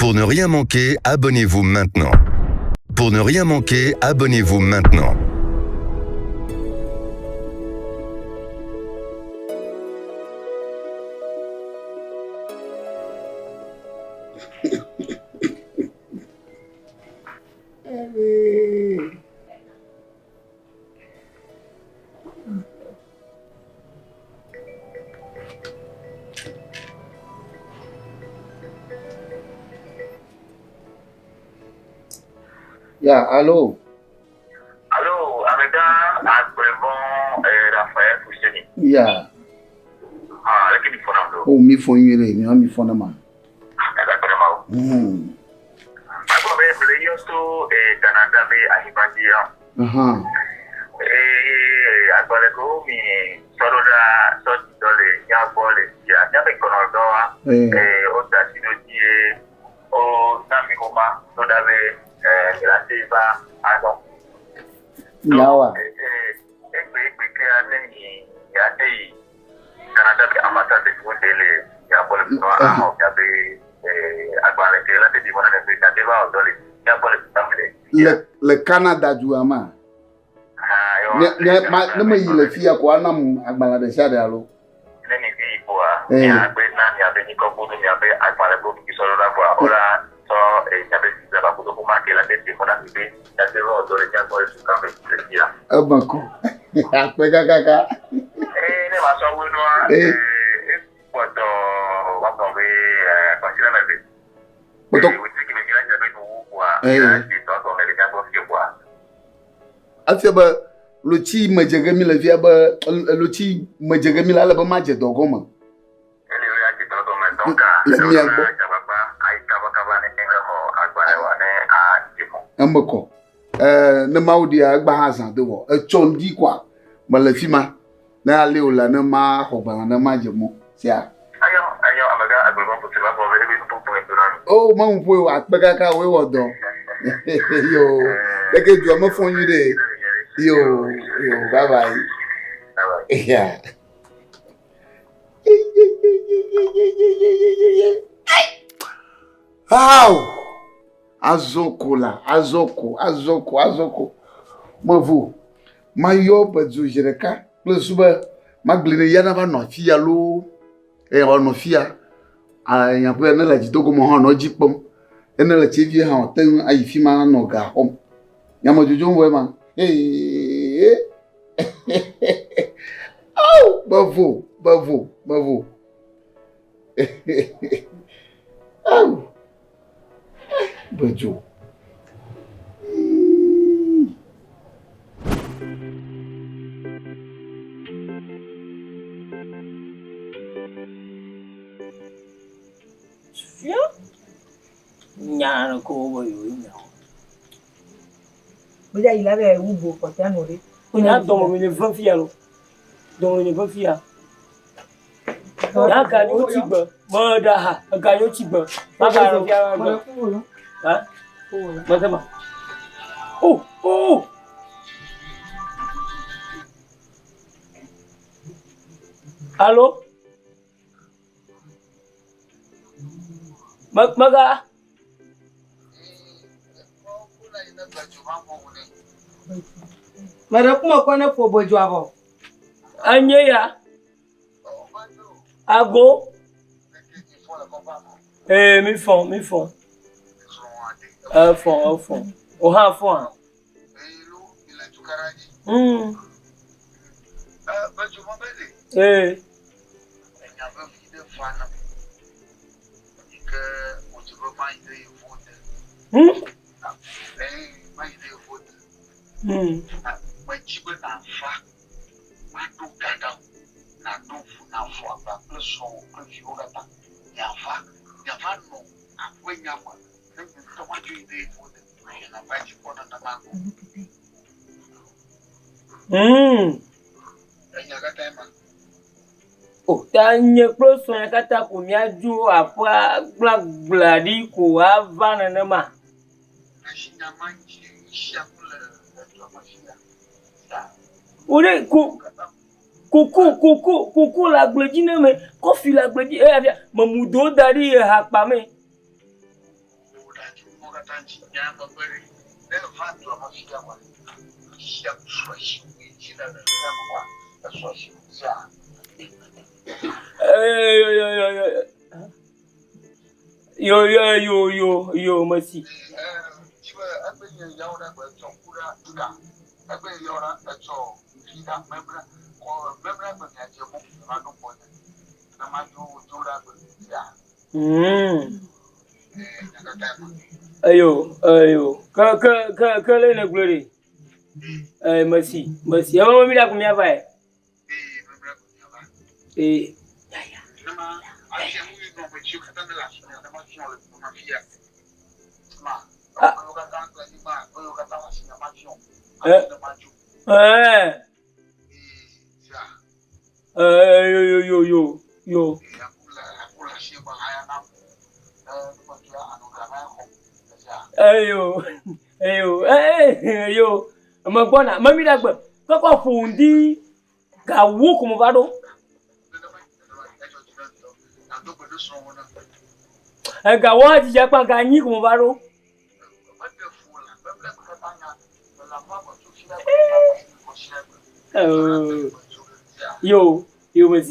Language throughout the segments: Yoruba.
Pour ne rien manquer, abonnez-vous maintenant. Pour ne rien manquer, abonnez-vous maintenant. Yeah, allô? Allô, Ameda, Raphaël Fousseni. Yeah. Ah, là, qui phone am Oh, mi phone you re, mi phone ma. Exactement. Ako be player so Canada be ahibadia. Agbale ko mi solo da so dole ya bole ya be kono do o da sino die o na mi ko ma so da be la seva aso. Yawa. Ke ane ni ya dei Canada be amata de ko dele ya bole no a ya be agbale ke la de bona de ka de ba dole ya bole tamile. Le Canada du ama. Ne me yile fia ko anam agbala de shade alo. Ne ni bi ko a ya be na ya be ni ko ko ya be agbale ko ki so da kwa ora so ya be za ba ko ko ma ke la de bona be ya de ro dole ya bole su ka be ya. Abako. Apega kaka. Ne ma so wo no poto wa ko be pasira na be. Poto we ti be ya be no kwa ya ti to ko me ka ko fi kwa. Afia ba lochi majagami la via ba lochi majagami la ba maje dogo ma. Ele ya ti to ko me donka. La mi agbo. Ai ka ba ne ko agbale wa ne a ti mo. Ambako. Ne maudi agba hazan de wo. Chondi kwa. Malafima. Na ale ola na ma hogba na maje mo. Sia. Ayo amaga agbo ko ti ba bo be bi po Oh, ma mpo apega ka we wodo. Yo. Leke ju am phone you dey. Yo, bye bye. Yeah. How? Azoko. Mavu. Mayo bezu jereka. Plus ba magline yana ba no fia lo. Ono fia. Aya po na la jidogo mo ho no jipom. Ena la chevi ha o ten ayi fi ma no ga hom. Nyama jojo mwe ma. Hey. Oh, bravo. Oh. Bejo. Sufia? Nyana ko bo yo nya. Bóyá il avait un beau côté à nourrir. On a donc une bonne fille alors. Donc une bonne fille. Ya ka yo ti gbo. Mo da ha, ka yo ti gbo. Ba ka ro ya gbo. Ha? Mo se ma. Oh. Allô? Maga. Mara kuma kone ko bojo avo. Anye ya. Ago. Mi fond. Fond. O ha fond. Oh, tanya close on kata kumiaju apa gladi ku avana nama. Ore kuku la gladi nama kofi la gladi mamudo dari hakpa me. Yo, merci. Ayo. Que le glory. Merci. Avant mi la combien va? Yo. Ayo. Mbona mami dagba. Kako fundi ga wo como vado. Ga wa ji japa ga yin como vado. Yo, mas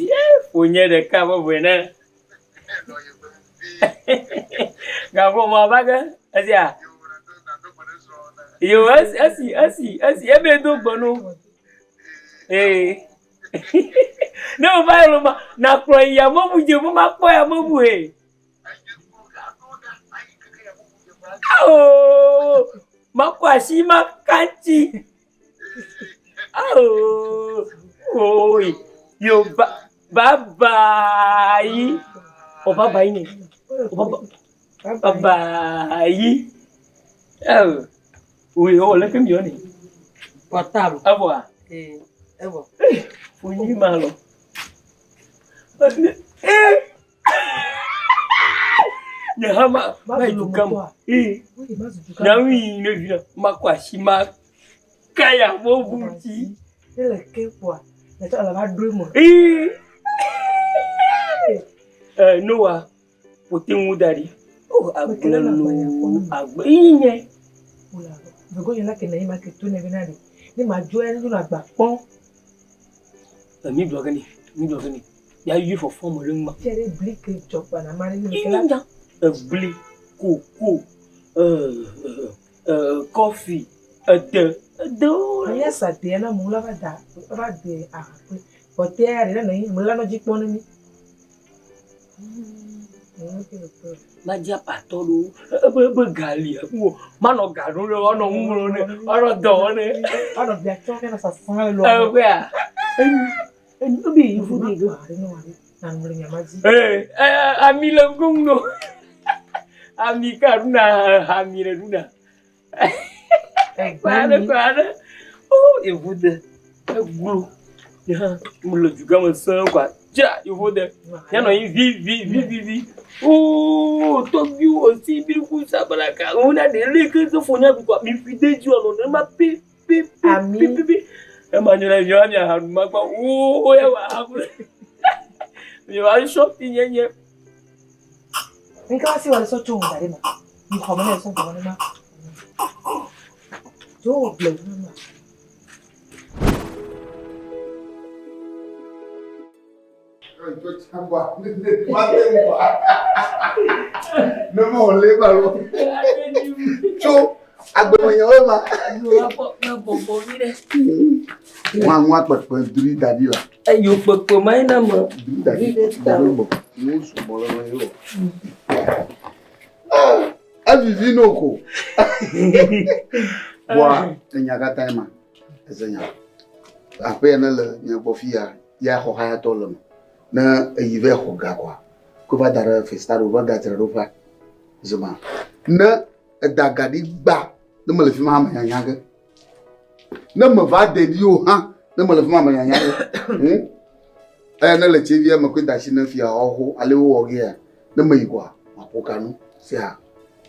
punya de cabo buena. Gabo ma baga, asia. Yo, asi, ebe do bono. No vai lo na kroya mo buje mo makoya mo buhe. Makwashi makanchi. Oi. Yo bye. Oh bye ni. Bye. Oui, le que mieux ni. Portable. Avoir. Evo. Fui malo. Nyama kama nyawi ne vina makwashi makaya mobuti ele kepwa na ala ba dream noa potingu dari agbe Vego yela ke na ima ke to ne venade ni ma jo en na gba pon mi blogani ya you for form ringma chere blick job na mari ni kala blé, coco, coffee, yes, I did not move over that. About the but there, I don't know, Mulano Jipon. Magia Patolo, Galia, Mano Garo, no moon, or a dawn. Out of their talking as a fine where? And you be you for me. I'm bringing a magic. I'm Milangungo. Amikaruna Hamiruna. Para. Oh, eu vou dar. Eu vou. Já, mulher de gama samba. Já, eu vou dar. Já não vi. Oh, tô viu assim, viu com sabaraca. Uma dele que eu fui na com me fide de ono, não mas pi. É maneira de olhar, mas oh, eu acho shopping né. Nka si wale so chungu dare ma. Ni ko mo na so ko ma. Jo ble ma. No mo le ba lo. Cho agbemoyan o ma. Wa pepe duri dadi la. Yo pepe mai na ma. Dadi. Mo su mo lo yo. Avivi noko. Wa nyaka taima. Ezenya. Ape na le nyabofia ya ho haya tolom. Na yive ho ga kwa. Ko ba dara festaro ba ga tara rofa. Zuma. Na dagadi ba. Na mo le fi ma nyanga. Na mo va de dio ha. Na mo le fi ma nyanga. Na le chevia ma ko da shi na fi ho ale wo ge ya. Na mo yigwa. Akokanu. Sia.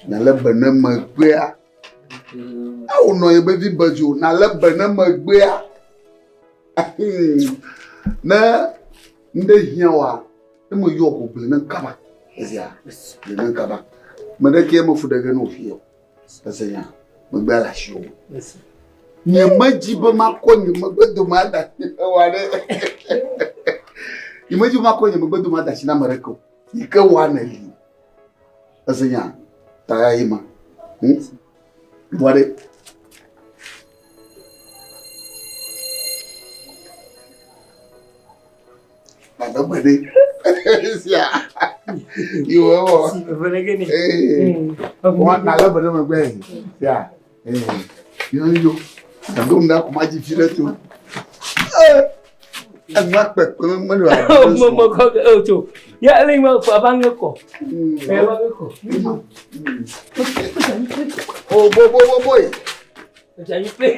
Na le bana magbe a. Awo no ye be vi bajo na le bana magbe a. Na nde hiawa e mo yo ko ble na kaba. Sia. Le na kaba. Mede ke mo fu daga no fi yo. Seigneur, me gba la show. Nye maji ba makonye me gbedo ma da wale. Nye maji makonye me gbedo ma da shi na mareko. Ike wana li. Seigneur, ta yima. Wale. Ada bade. Sia. Yo wo. Venegeni. Wa na la bade me gbe. Sia. Yo. Ndom da kuma ji fire to. Agba pepe mo ni wa. Mo ko to. Ya le mo fa bang ko. E ba ko. Oh boy. Jadi play.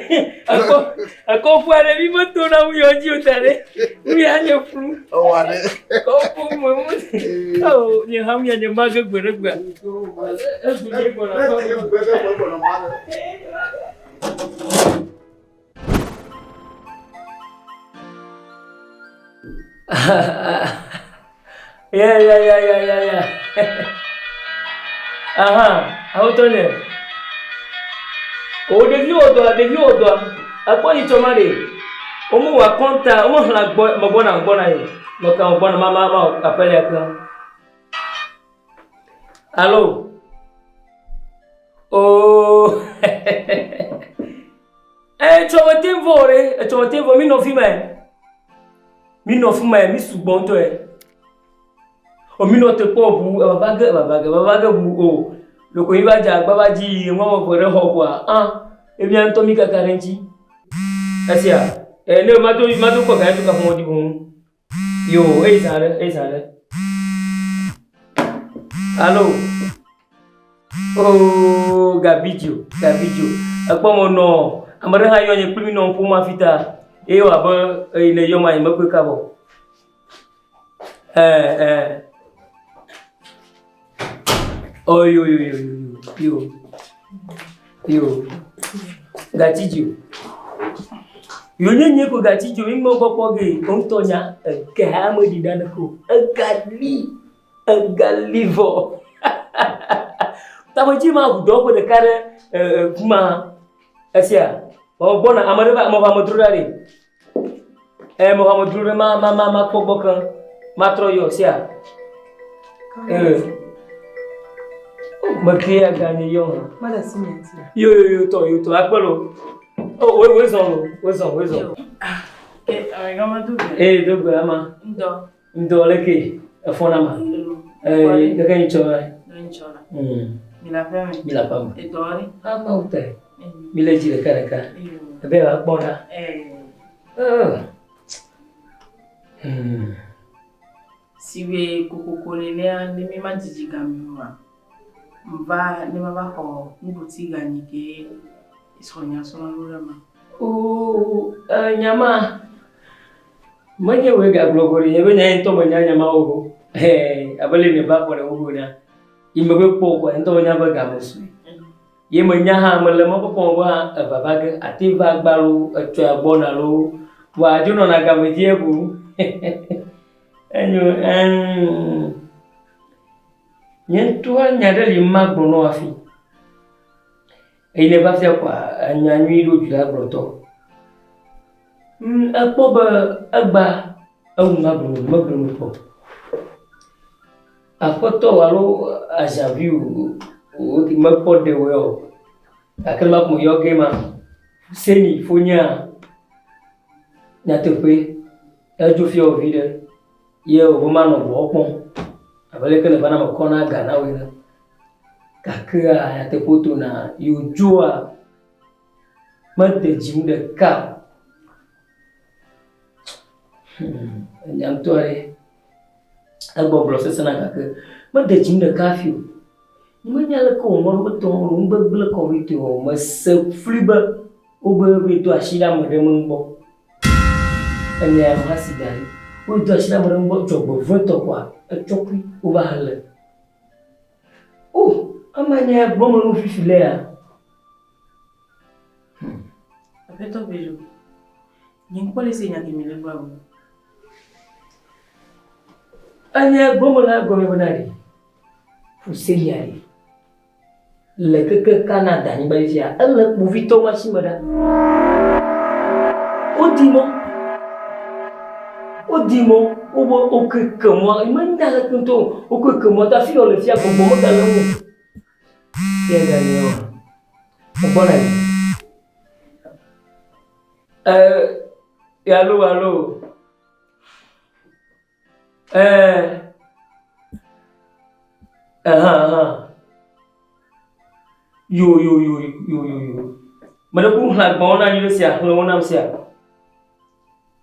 Aku puara ni betul nak uji utare. Uji hanya flu. Oh ada. Kau pun mau. Oh, ni hamnya ni maga berak berak. Ya. Aha, auto ni. O devia odo. Apo ni tomade. Omo wa konta, omo la gbona yi. Mo kan gbona mama apele kan. Allô? Oh. Tu vas t'envoler, mi no fi mai. Mi sugbon to e. O mi no te po bu, babaga bu o. Loko iba ja babaji mo ko re ho kwa. E bien to mi kakarenji. Asia. Ne ma to ko ga to ka mo di bu. Yo, sare. Allô? Oh, Gabijo. Akpo mo no. Amare ha yo nye primi no fu ma fita. E wa ba ne yo ma ma ko ka bo. Oh yo. Gatijo. Yo nye ko gatijo mi mo popo ge ontonya ke ha mo di danako. Galivo. Tabaji ma budo ko de kare kuma asia. Ba bona amare ba mo Muhammadu dare. Muhammadu ma ko bokan matroyo sia. Makia gani yo. Mada simenti. Yo to akpelo. Oh, we son. Gama du. Dogo ama. Ndo leke afona ma. Daga inchora. Mila pam. Edori. Ama utai. Mila jira karaka. Abe akbona. Siwe kokokole ne mi majiji gamiwa. Mva ne mama ho mbuti ganike isonya sona lurama. Nyama. Manye we ga glogori yebe nya into manya nyama ogo. Abale me ba kwa ogo na. Imebe poko into nya ba ga musu. Ye manya ha mele mo poko ba babaga ativa gbaru atwa agbona lo. Wa juno na ga meje bu. Nyentua nyadali magbono afi. Ile ba fia kwa anyanwi do jula broto. Apoba agba au magbono po. Apoto walo ajaviu o ti mapo de wo. Akala mo yoge ma seni fonya na tepe ejo fi o vide ye o ma no bo pon. Abale kene bana makona gana wena kakira ya te poto na yujua mate jimde ka nyamtore abo process na kakira mate jimde kafio nyala ko mo beto rumba bla ko video mase fliba obe video ashida mo de mbo anya hasidari o do ashida mo mbo jobo voto kwa chokwi ubahale amanya bomo no fifilea apeto bejo nyinkole se nyaki milebwa wo anya bomo la gome bonari fuseliari le que Canada ni ba fia elle pour vito machine mada o dimo o que moi il m'a dit que o que moi ta fille le fia ko bo mo kala mo ya gani o bona allô yo mana ku hlag bona ni sia hona sia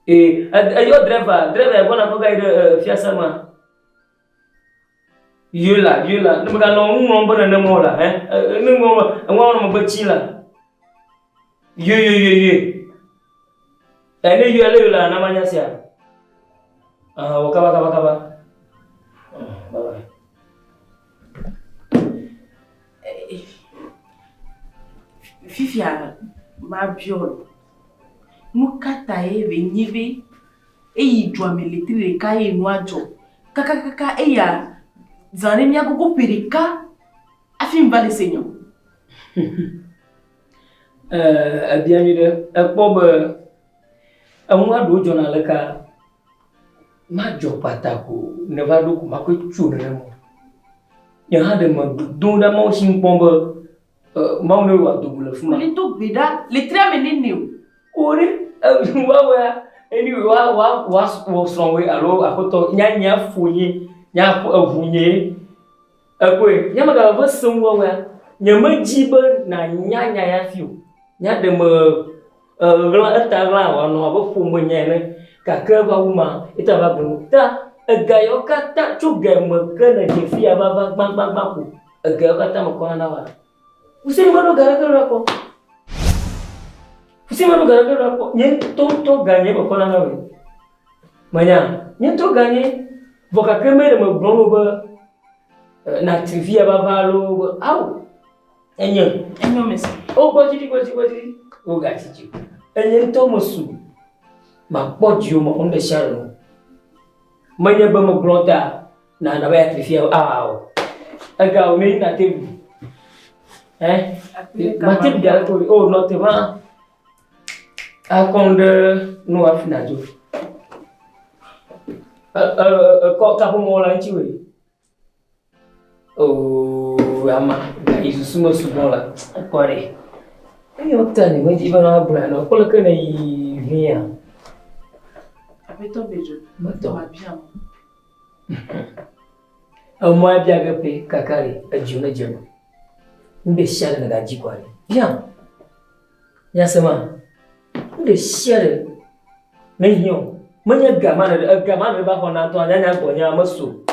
ayo driver bona ko gaide fiasa ma yola no ga no mo bona na mo la no mo bachi la yo ene yola na manya sia wakaba bye. Fifia ma biolo mukata eve nyive eyi dwame letire ka e no ajo kaka eya zane mi agogo perika afim vale senyo abianyu de ekpo be amwa do jona leka ma jo patako ne va do ma ko chu ne mo ya ha de ma do da mo shin pombe maune wa dubula fuma le to beda le tre menene ori wa anyway wa strong way alo akoto nya funyi nya ahunye akwe nya maga ba sunwa wa nya majiba na nya ya fiu nya de me gla atara wa no ba fumu nya ne ka ka ba uma ita ba bu ta gayo kata chuga me kana je fia ba ku gayo kata mo kona na wa Usini mano gara-gara ko. Nyento ganye bakona nawe. Manya, nyento ganye voka kemere mo brono ba na trivia ba valo au. Enyo mesi. O bojiri. O gatiji. Enyento mosu. Ma podio mo onde sharo. Manya ba mo bronta na ba trivia au. Aga o me na tebu. Matip dia ko notement akonde no afina jo ko ka mo la nchiwe ama isu sumo sumola kware ayo tani weji bana brano ko le kana yi via apeto bejo mato bien au moi bien gape kakari ajuna jema Mbe share na gaji kwari. Bien. Yasema. Mbe share na hiyo. Manya gamana ba kona to anya gonya maso.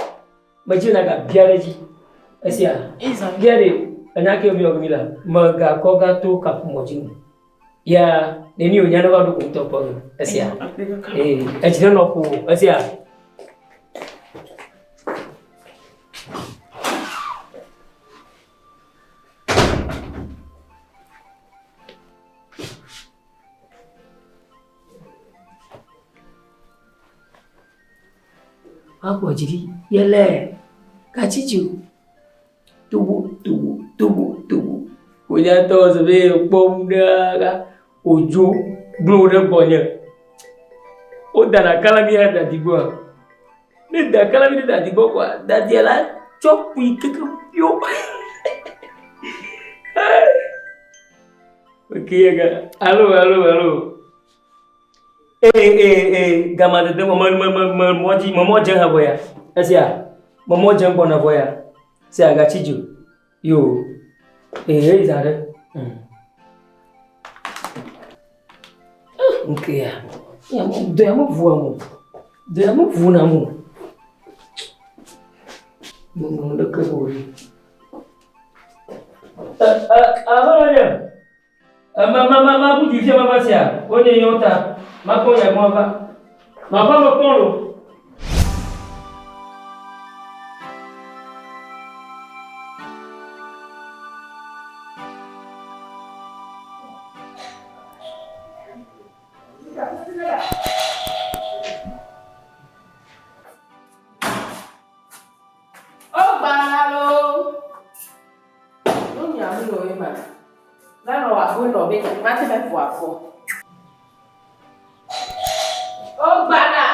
Maji na ga biareji. Asia. Gere anya ke bi ogmila. Maga ko ga to ka moji. Ya neni onya na ba do ko to po. Asia. Ejire no ko. Asia. Aku jadi yele kachiju tubu punya to sebe pomda ka ojo blode bonya o dana kala bi ada digwa ne da kala bi da digwa kwa da diala chopu ikeke pio okay ga allo gamada de moji ha boya asia moji mbona boya si aga chiju yo izare okay ya mo de mo vu na mo de ka bori abanya mama bu difia mama sia onye yota makonya mwaka mapamba kondo fún lọ bẹ́ẹ̀ má ti fẹ́ fò àfọ́. Ó gbàdà.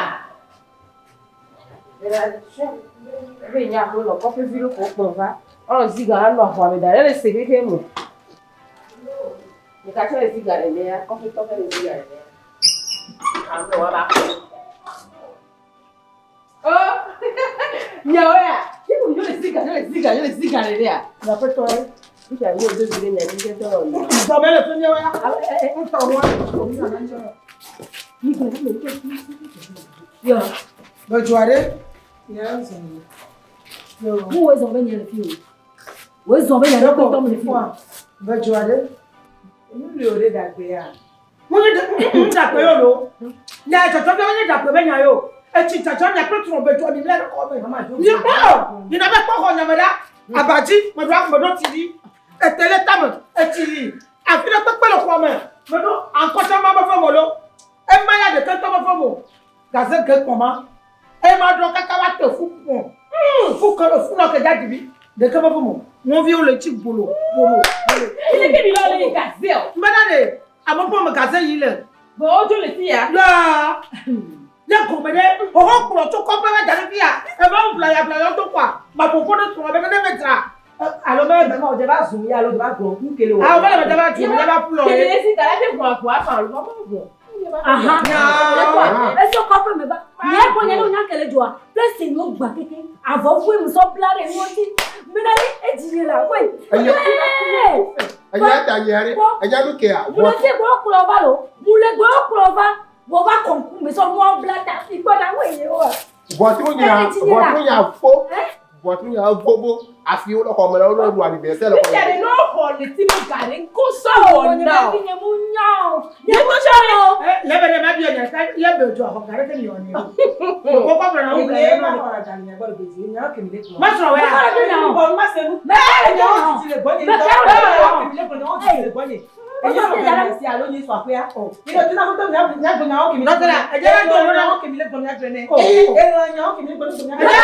Ebe ìyá àpò lọ kọ́ fífi ló kó pọ̀ fa. Ọ̀rọ̀ ziga á lọ àpò àmì dàrẹ́ lè ṣe kékeré mọ̀. Ìkàtọ́ lè ziga rẹ̀ lẹ́yà kọ́fí tọ́fẹ́ lè ziga rẹ̀ lẹ́yà. Àwọn ọ̀wá bá kọ́. Ó nyàwó yà kí ni yóò lè ziga rẹ̀ lẹ́yà. Ìyàpẹ́ tọ́ ẹ. Ìjà yóò dé ìdílé ní ẹni jẹ́ tọ́rọ̀ yìí. Ìjọba ẹlẹ́tọ́ ní ẹwà. Ń tọ̀ wọ́n. Yo. Bẹ́jọ́adé. Mo wo zọ̀bẹ́ yẹn lè fi o. Wo zọ̀bẹ́ yẹn lọ́kọ̀ tọ́ mi lè fi o. Bẹ́jọ́adé. Èmi lè òde dàgbé ya. Mo ní dàpẹ́ yóò lò. Ní àjọ̀jọ́ bí wọ́n ní dàpẹ́ bẹ́ẹ̀ yàn yóò. Etí ìtàjọ́ ní ẹ̀pẹ́ tún ọ̀bẹ tó ọ̀bẹ lẹ́nu kọ́ bẹ́ẹ̀. Ní bọ́ọ̀ ní nàbẹ́ pọ́kọ̀ nyàmẹ́dá. Àbàjì mọ̀dọ́ àkùmọ̀dọ́ ti rí. Ètèlé tàmù etí rí. Àfihàn pẹ́pẹ́ lọ fún ọmọ ẹ̀. Mọ̀dọ́ àǹkọ́ṣẹ́ máa bọ́ fọ́ mọ̀ lọ. Ẹ máa yà dẹ̀kẹ́ tọ́ bọ́ fọ́ mọ̀. Gàzẹ́ gẹ́ pọ̀ máa. Ẹ máa dọ̀ káká wá tẹ̀ fún pọ̀. Fún kọ́lọ̀ fún ọkẹ́ jáde bí. Dẹ̀kẹ́ bọ́ fọ́ mọ̀. Wọ́n fi olè tí gbòlò. Ilé kí ni lọ́ọ́ lè gàzẹ́ ọ̀? Mbẹ́dá de àmọ́ pọ̀ mọ̀ gàzẹ́ yìí lẹ̀. Bọ̀ ó jó lè ti yà. Lọ́ọ̀ lẹ́kọ̀ọ́ mẹ́dẹ́ ọ̀họ́ kùrọ̀ tó kọ́ pẹ́rẹ́ jáde bí yà. Ẹ bá ń bìlà yà tó kọ́ màpò kó tó sùn ọ̀bẹ mẹ́tẹ́ mẹ́ta. Àlọ́ bẹ́ẹ̀ bẹ́ẹ̀ Mama ọjọ́ bá sùn yá lọ́jọ́ bá gbọ̀ ń kele wọ̀. àwọn bẹ́ẹ̀ bẹ́ẹ̀ bá tì mí bá púlọ̀ Kèlè yẹn. sí gàlá dé gùn àpò àpò àlùfọ́ mọ́ gùn. Esi ọkọ fún mi bá. Ní ẹ̀kọ́ yẹn ló ń yàn kẹlẹ́ jù wa. Pẹ́sì ló gbà kéke. Àfọ̀ fún ìmùsọ̀ bílárẹ̀ ni wọ́n ti. Mílíọ̀nù èjì yẹn là wẹ̀. Ẹ̀yà àtàyẹ̀rẹ̀ ẹ̀yà lókè à. Mo lọ sí ìgbọ́ ọkùnrin ọba lò. Mo lè gbọ́ ọkùnrin ọba. Wọ́n bá kọ̀ǹkù mi sọ wọ́n bílátà. Ìgbọ́dà wọ̀ èyí wà. Bọ̀tún yà gbogbo àfi olóko ọmọ náà olóòrùn àdìbẹ̀sẹ̀ lọ́kọ̀ Níṣẹ́ ni náà hàn lè tí mo gà ní kó sọ̀rọ̀ náà. Yẹ kó sọ̀rọ̀. Lẹ́bẹ̀rẹ̀ má bí ọ̀nà ká yẹ bẹ̀ ojú àkọ́kọ́ rẹ̀ tẹ̀lé ọ̀nà yẹn. Kò kọ́ bẹ̀rẹ̀ náà ó bẹ̀rẹ̀ Ìyẹn náà. máa ọ̀rọ̀ àjàlẹ̀ yẹn gbọ́dọ̀ bèjì ní ọkẹ́ mi lẹ́kọ̀ọ́. Má sọ̀rọ̀ wẹ̀. Bọ̀ má ṣe mú. Bẹ́ẹ̀ ni Wọ́n ti lè gbọ́ ní ìjọba. Ọkẹ́ mi lẹ́kọ̀ọ́ ni wọ́n ti lè gbọ́ ní. Èyí ọ̀rọ̀ bẹ̀rẹ̀ sí àlóyún sọ pé àpọ̀. Ilé ọdún náà fún tẹ̀mí ní àgbẹ̀ náà ọkẹ́ mi lẹ́kọ̀ọ́. Ẹ̀jẹ̀ náà tó lórí ọkẹ́ mi lẹ́kọ̀ọ́ ní àgbẹ̀ náà. Èrò ẹ̀yàn ọkẹ́ mi lẹ́kọ̀ọ́ ní àgbẹ̀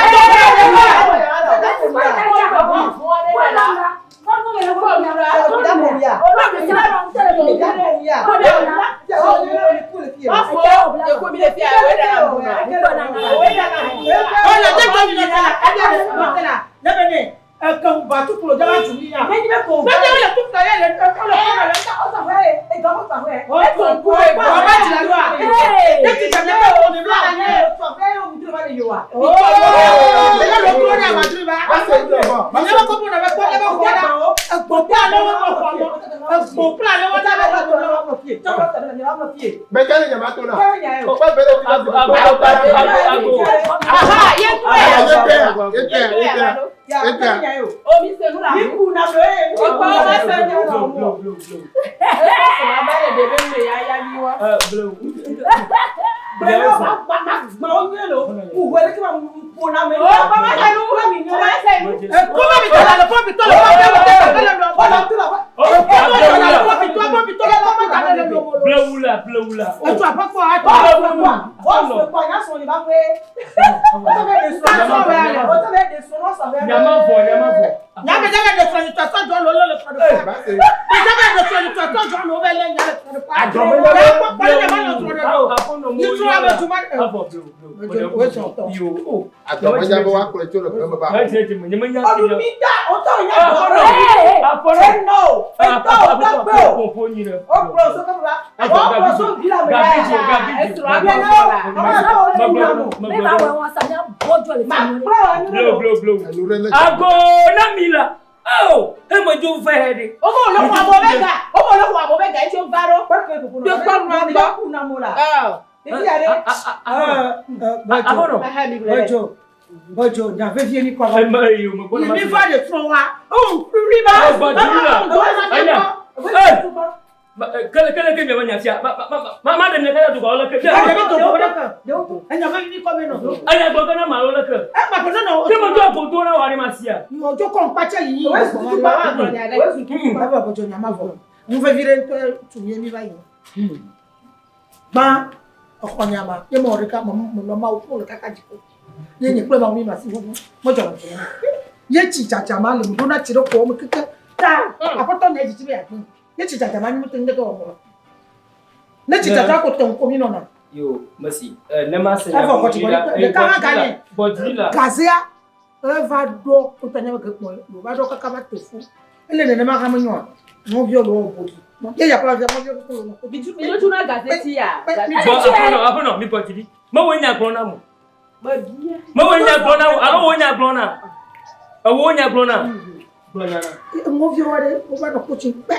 Bẹ́ẹ̀ni yàrá tó náà. Ọ̀pẹ bẹ̀rẹ̀ fi láti Omi ṣe múra. Ikú náà bẹ́ẹ̀. Ọ̀pọ̀ ọmọ ṣe ní ọ̀nà. Ẹ̀sùn abẹ́rẹ́ bèbè ń lè yáyá ní wá. Bẹ́ẹ̀ni ọ̀pọ̀ gbọ́n ó yẹ lò. Ìwé ní kí wọ́n mú náà mẹ́rin. Ó bá máa ṣe ní wúlò mi ní ọmọ ẹsẹ̀ ìlú. Kó má mi tọ́lá lọ fún mi tọ́lá wọ́n bẹ́ẹ̀ wọ́n bẹ́ẹ̀ wọ́n lọ. Ọ̀nà tó lọ. Blewula. Ètò àpapọ̀ àti Wọ́n sọ pé ọ̀yá sọ ní bá pé. Ọ̀tọ́ bẹ́ẹ̀ de sọ náà sọ̀rọ̀. Nyama bọ̀. Nyame daga de sọ ní tọ́tọ́ jọ lọ lọ́lọ́ sọ̀rọ̀. Ìjọba de sọ ní tọ́tọ́ jọ lọ bẹ́ẹ̀ lẹ́yìn alẹ́ sọ̀rọ̀. àtọ̀mọ́jà bọ́ wá kúrẹ́ tí ó lọ fẹ́ mọ́ bá. Ọdún mi dá ọ̀tọ̀ ìyá ọ̀rọ̀. Ẹ̀nà ọ̀gbẹ́ ọ̀pọ̀ sókè bá. Ọ̀pọ̀ sókè bí làwọn ẹ̀yà ẹ̀sùn abẹ́ náà. Ẹ̀lú rẹ̀ lẹ́sẹ̀. Ago namila. Oh, emo jo fẹ́ de. Ọmọ olókùn àbọ̀ bẹ́gà ẹ̀ tí ó bá rọ́. Bọ́jọ̀ ìjàfẹ́ fi ẹni kọ́ Ẹ máa yẹ ọmọ gbọ́dọ̀ máa ní fàdé fún wa. Ó rí bá. Kele ke mi banya sia. Ma de ne ka to ko la ke. Ẹ̀yàn mẹ́rin ní kọ́ mi nà. Aya gbo kana ma lo la ke. Ẹ pàtó náà. Ke mo jo ko to na wa ni ma sia. Ọjọ́ kan pàṣẹ yìí. Bàbá bọ́jọ̀ ní a máa fọ̀. Mo fẹ́ fi rẹ̀ tù yé mi báyìí. Gbá ọkọ̀ ni a máa. Yé mo rí ká mo lọ máa kó lè káká jì kó. Yé ní pé máa wí màá sí gbogbo. Mọ́jọ̀ lọ fún mi. Yé tì jàjà máa lè mú dúró láti rẹ̀ kọ́ ọmọ kékeré. Tá àpótọ́ ní ẹ̀jì tí bẹ́ẹ̀ àgbọn. Ne ci tata mani mutin da ko. Ne ci tata ko ton ko mino na. Yo, merci. Ne ma se Eva ko ti ko de ka gani. Bodila. Kazia eva do ko tanya ko ko. Ba do ka ka ba tofu. Ele ne ma ka manyo. Mo vio lo boki. Ye ya pa via mo vio ko lo. Biju mi lo tuna gazeti ya. Bon, après mi bodili. Mo wo nya gbon na mo. Mo wo nya gbon na, alo wo nya gbon na. Wo nya gbon na. Gbon na. Mo vio wa de o ba do ko ti pe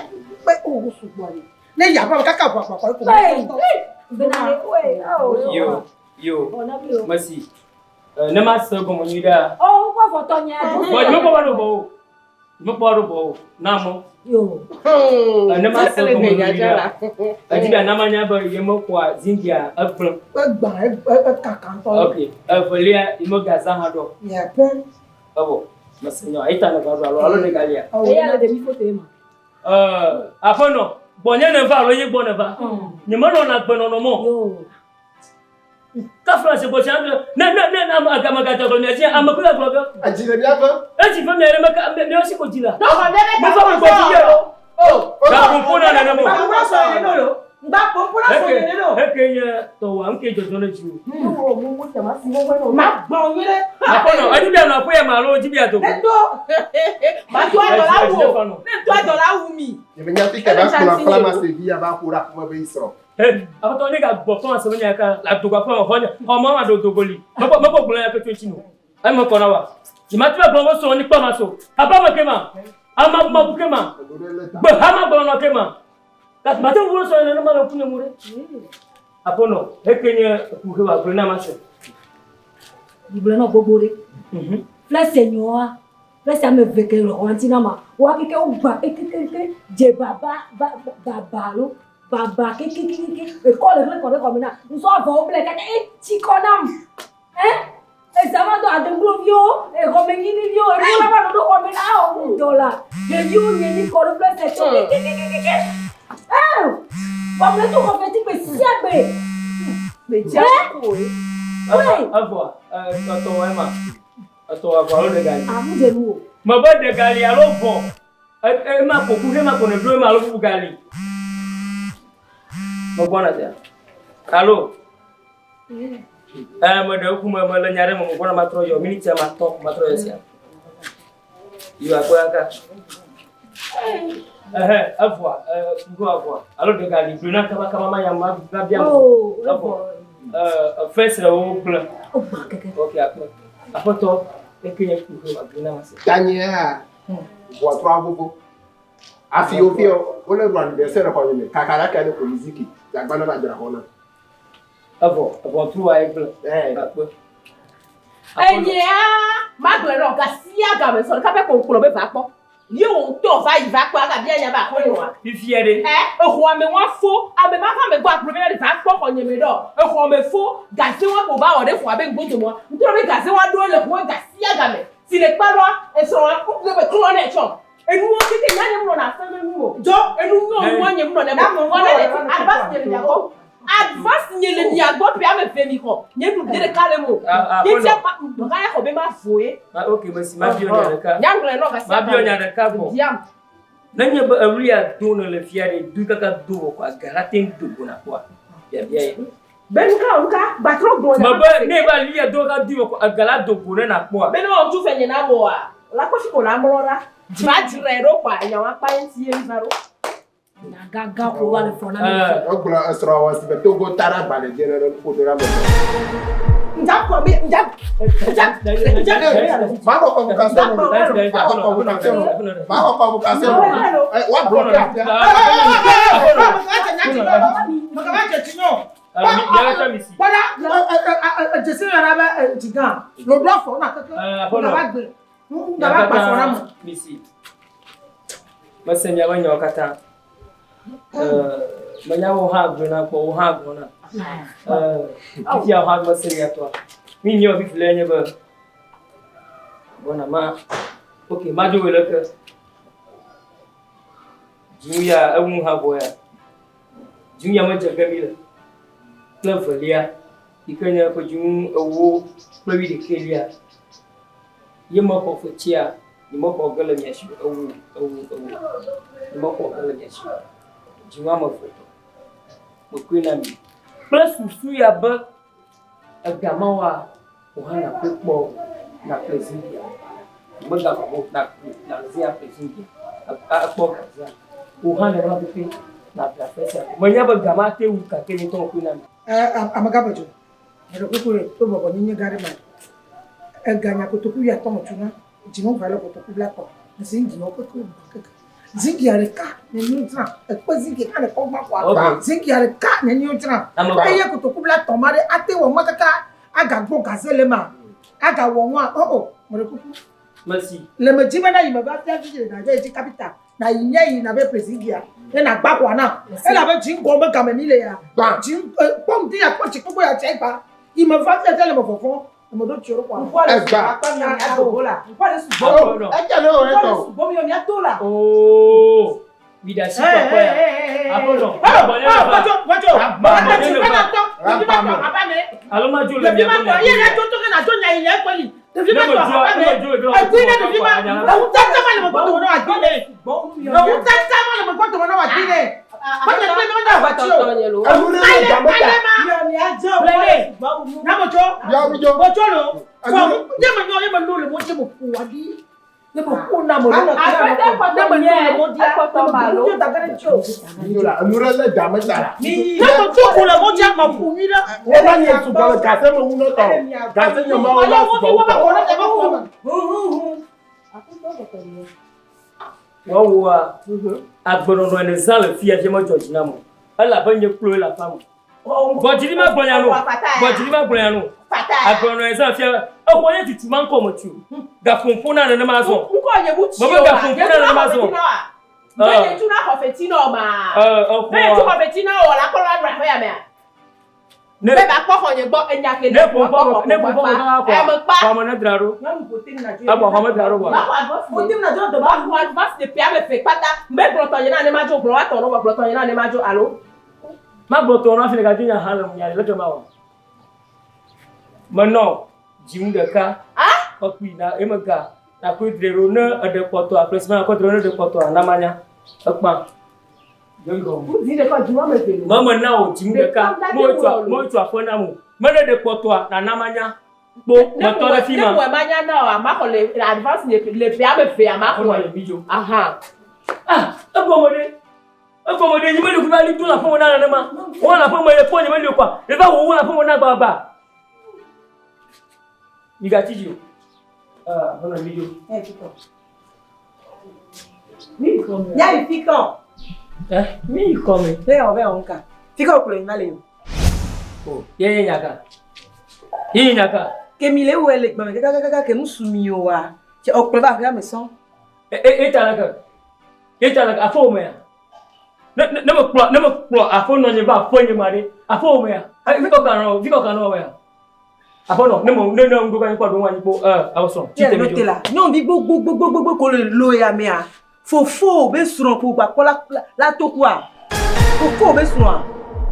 o go su gbo ni. Ne ya pa ka pa ko. Yo. Merci. Ne ma se ko mo nyida. Oh, kwa foto nya. Bo mo ko ba do bo. Mo ko do bo. Na mo. Yo. Ne ma se ko mo nyida. Ajiba na ma nya ba ye mo kwa Zindia afro. Gba ka kan to. Okay. Folia imo gaza ha do. Ya pon. Abo. Masenyo aita na ba do alo de galia. E ya le de mi foto ema. Afono. Bonya ne va lo ye bo ne va. Ni mo no na gbe no mo. Yo. Ka France bo chandre. Na agama gata ko ne ji amakula ko ga. Ajile bi ava. E ji fa mi ere maka me o si ko jila. No ko debe Mo fa ko jila lo. Oh. Ka ko na na mo. Ba ko so ye no lo. Ngba po so ye no. Eke ye to wa nke jojo na ji o. Mo te ma si mo we no. Ma gbon yin le. Afono, aju bi na po ye ma lo ji bi ato. Eto. Ma to adola wo. Ne to adola wu mi. Ye nya ti ke ba ko na fala ma se via ba ko ra ko be isro. Afoto ni ga bo fon se mo nya ka la to gba fon ho nya. O mo ma do dogoli. Mo ko gbon ya ke tun chino. Ai mo ko na wa. Ti ma ti ba gbon so ni pa ma so. Aba ma ke ma. Ama ma bu ke ma. Be ha ma gbon no ke ma. Ka ma te wo so ni ma lo kunye mure. Afono, ekenye ku ke wa gbon na ma so. Ibule na gbogbo Fla senyoa. Fla sa me veke ro antina ma. Wa keke o gba ekeke je baba lo. Baba keke e ko le ko mi na. Nso avo ble ka e ti konam. E sama do adenglo vio e ko me ni vio e ko la ba do ko me na o dola. Je vio ni ko le fla se to keke. Ba ble to ko feti pe si agbe. Me ja ko e. Avo, ato avalo de gali. Amu de nu. Ma ba de gali alo bo. Ma ko ku ma ko ne do ma alo bu gali. Mo bona ja. Allo. Mo de ku ma la nyare mo bona ma tro yo minute ma to ma tro yo sia. Yo akwa aka. Avo, ku avo. Alo de gali, bruna kama ma ya ma ga bia. Oh, avo. First o plan. Okay, apoto ekenye ku ma bruna ma se. Tanya. Bo tro agogo. Afi o le ru anniversaire ko ni kakara ka ni ko muziki. Ya gba na ba jira hona. Avo tru wa plan. Ma gbe ro ga si aga me so ka pe ko nkulo be va po. Ye won to va yi va po aga bi anya ba ko ni wa. Bi fiere. Ehun ame won fo, ame ma fa me gba premier va po ko nyeme do. Ehun ame fo, ga si won ko ba o de fo abe ngbo to mo. Nto be ga si won do le ko ga si aga me. Si le pa lo e so ko le be kro na e chom. Enu won ti ke nyane mu na fa me mu. Jo, enu won won nyem no na mo. Won le ti advance nyele ya ko. Advance nyele ya go pe ame fe mi ko. Nye du de kale mo. Ye ti pa do ga ya ko be ma fo e. Okay, merci, ma bi onya reka. Nyangre no ga si. Ma bi onya reka bo. Diam. Nanye ba aria do no le fiare du kaka do ko agaratin do bona kwa. Ya bia. Benka ba tro do na. Ma ba ne ba lia do ka du ko agala do bona na kwa. Beno o tu fenye na bo a. La ko siko na mrora. Ba jire ro kwa ya wa pa nti e nzaro. na gaga ko wala fona mi. O gula asra wa sibe to go tara ba le general ko do ra mo. Njap ko mi njap. Ma ko convocation. Ma ko convocation. Wa broadcast. Jesi yana ba jigan. Lo do fo na keke. Na ba gbe. Na ba pa fo na mo. Misi. Masenya banya wakata. Manyawo ha gbona ko ha gbona. Kia ha masenya to. Mimi yo bi flenya ba. Bona ma. Okay, ma do wele ke. Juya awu ha boya. Juya ma jagamila. Clavelia. Ikanya ko jun awu plawi de kelia. Yema ko fotia. ni mo ko gele mi ashi owu ni mo ko gele mi ashi jiwa mo foto mo kwina mi plus susu ya ba agama wa ohana pepo na president mo ga ko na zia president akpo kaza ohana ba pepe na professor mo nya ba gama te wu ka ke ni to kwina mi amagabajo ero kokore to bobo nyi gari ma eganya kotoku ya tomo tuna jino vale kotoku blato zingi no kotoku kaka zingi areka ne nutra ekpo zingi kana ko ma kwa zingi areka ne nutra eye kotoku blato mare ate wo makaka aga gbo gazele ma aga wo wa more kuku merci le me jiba na yima ba tia vije na je capital na yinye yi na be presidia e na gba kwa na e la be jingo me kamemile ya jin pom dia ko chiko ya chaipa yima fa tia tele mo fofo mo do choro kwa Egba. oh bidasi papa ya apolo alo ma jo le mi Wawa agbono ene zale fia je mo George namo ala ba nye klo la fam bojiri ma gbon yanu agbono ene zale fia o ko ye tutu man ko mo tu ga funfun na ne ma so nko ye bu ti o ga funfun na ma so je tu na confetina o ma tu confetina o la ko la ra ya me ne ba ko ko ye gbo enya ke ne po ko ko mo na draro abo ko mo draro wa Otim na jo do ba ko advance de pia me fe pata mbe broto ye na ne ma jo bro wa to no broto ye na ne ma jo allo ma broto na fi ga jinya hala mu ya le to ma wa mano jimu de ka okwi na emega na ko drero na ade poto a placement ko drero de poto na manya akpa yo di de ko jimu me fe mama na o jimu de ka mo tu afona mu mane de poto na manya bo moto la fima ne mo manya na ma ko le advance le pia me fe ma ko le bijo aha akomode ni mele ku ba li tu la fo na ma won la fo mo le ko ni mele kwa e ba wo la fo mo na baba ni ga tiji bona bijo mi come ya fiko mi come o be onka fiko kulo imale yo ye nyaka Kemile où elle est, mais que nous soumions à. Tu as observé à la maison. Et t'as afo me. Ne me pro afo no nyeba afo nyemare. Afo me. Viko kano we. Afo no, ne ngo kan kwa do wanyi po awoso. Tite me là. Non bi go ko lo ya me a. Fofo be suron pour ba ko la to kwa. Fofo be suron.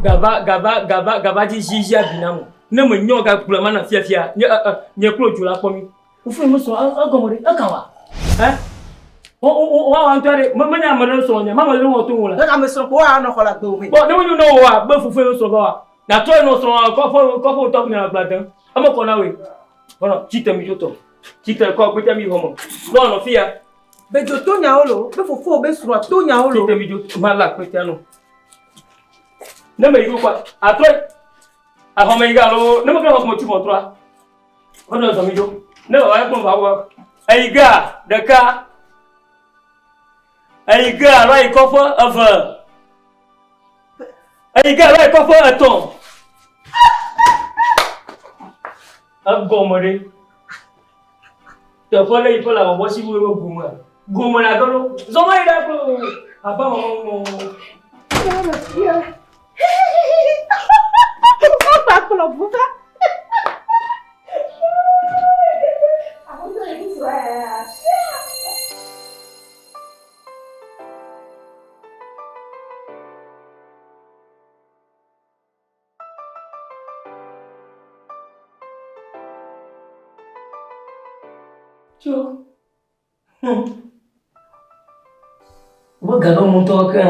Gaba ji jija binamu. Ne me nyoga kulama na fiafia nye klo jula pomi ufu mo so agomore akawa wa antare manya amare so nya mama le wo to wala ka me so ko wa no kola gbe omi bo ne mo no wa be fufu so ba na to no so ko fo to na bladan amo ko na we bona chite mi joto chite ko pete mi homo no fia be joto nya olo be fufu be suro to nya olo chite mi joto mala pete no ne me yu kwa atoy ahoma igalo ne mo ka mo tu mo 3 ono so mi jo ne wa ko ba wa aiga daka aiga ra ikofo ava aiga ra ikofo aton agomore to fo le ifola wo si wo guma na golo zo mai da ko aba mo Papo la puta. Wo gaga monto ka.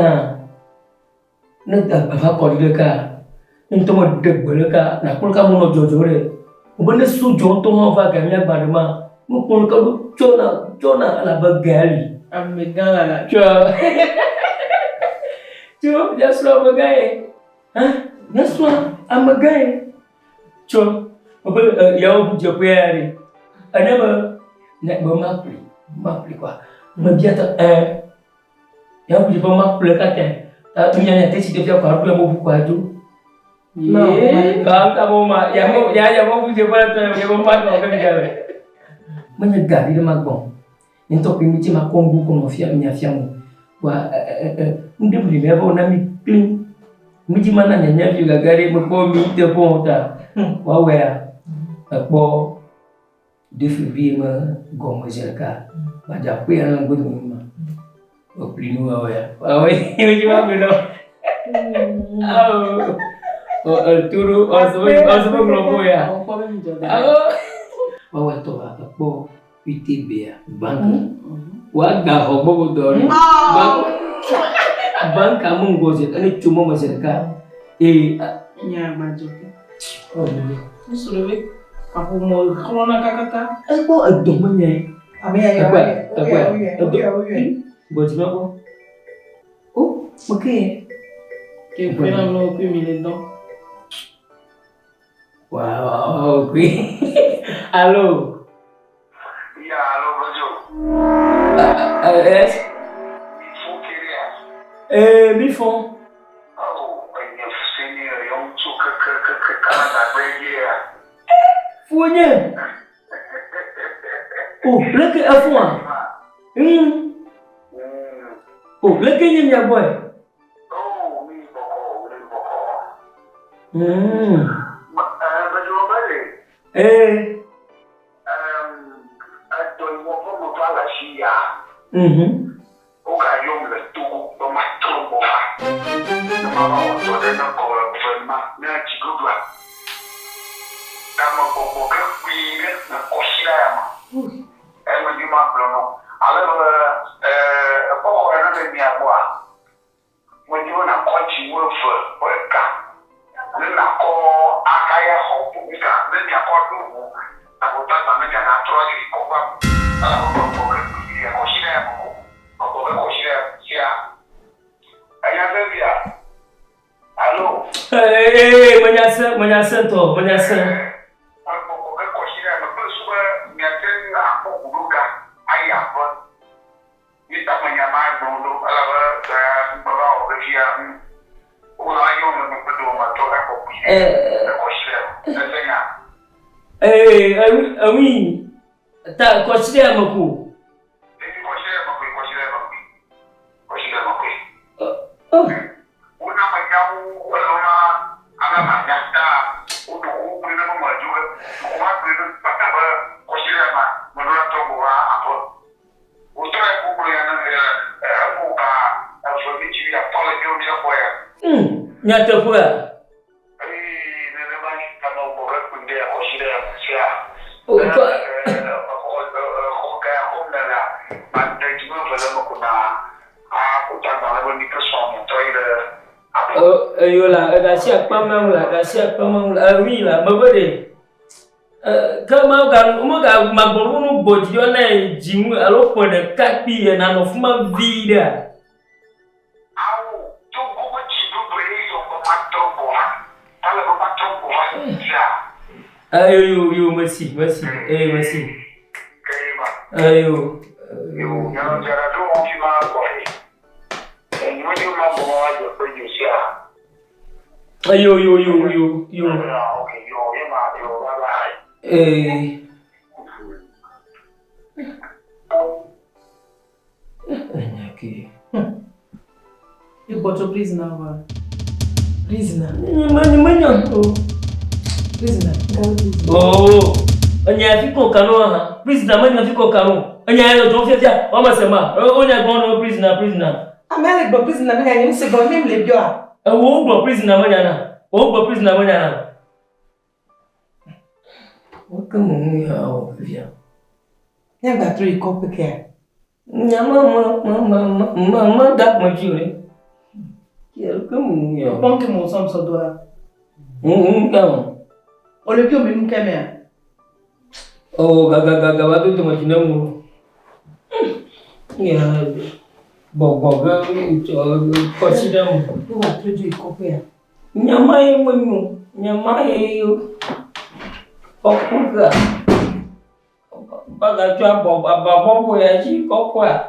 Na ba ko le ka. Nto mo de gbele ka na ko ka mo no jojo re. Wo ne su jo to mo va ga mi agba ma. Mo ko ka do chona la ba gali. Amegala la. Cha. Cho, ya swa magaye. Ha? Ya swa amagaye. Cho. Opo ya o je pe ari. Ana ba na ba mapli kwa. Mabiata ya o je ba mapli ka te. Ta tunya te ci de fia kwa ko mo kwa ju. Ye. Ka mo ma ya mo je ba to ya mo pa ko ka gale. Manya gadi de magbon. Então que me tinha congo como minha fiamu wa ndem ni levo na mi clean mi di mana nyanya fi gagare mo ko mi te ko ta wa wa po de février ma gomo jerka ba ja pe na ngudu ma o plinu wa mi di ma bino o turu o so globo ya wa to ba po UTB bank wa ga ho bobo dori bank amun goje ani chumo maserka Nya majoke. oh Usulwe apo mo khona kakaka. ko adom nya Amiya goje ko oh okay Que pena no que me le do. wow okay allo Ya, halo Bojo. yes Faut qu'il mi fond Oh, penye fusini yung suka Canada ya. Fuonye. Oh, leke afua. Oh, leke nyem boy. Oh, ni boko. Bojo bale. Adoy mo mo pala siya. Oga yung le tu do matrombo ha. Mama o to na ko ma na chigudwa. Kama bobo ka kwire na koshira ma. Mo di ma plono. Ale ko na be mi abua. Mo di na ko chi wo fo o ka. Na ko akaya ho ka. Na ko du. Na ko ta na na tro di ko ba. Ala ko koshira ya mo. Allô? Menyasa to, menyasa. Oui. Ta considère beaucoup. Oh. Nyata pula. Ayolah, dah siap pamang lah, oui lah, mabade. Kama umaga magbono bojiyo na jimu alopo de kapi na no fuma vida. Ayo, merci. Merci. Ayo. Ayo. Okay. You got to prisoner. Prisoner. Prisoner. Oh. Anya fiko kano ha. Prisoner manya fiko kano. Anya yo to fia. O ma sema. Onya gbono prisoner. Amele gbo prisoner me anya se gbo mem le bio a. Wo gbo prisoner manya na. What come on here, Via? Never through a copy care. Maman date mon juré. Quelqu'un mouillé. Bon que mon sang se doit. Comment? On le pion mais nous qu'aimer. Oh, gaga, va tout te matin mou. Ya. Bon, considère moi. Pour être Dieu compère. Nyamaye mou. Nyamaye yo. Okuga. Baga tu bon voyage quoi.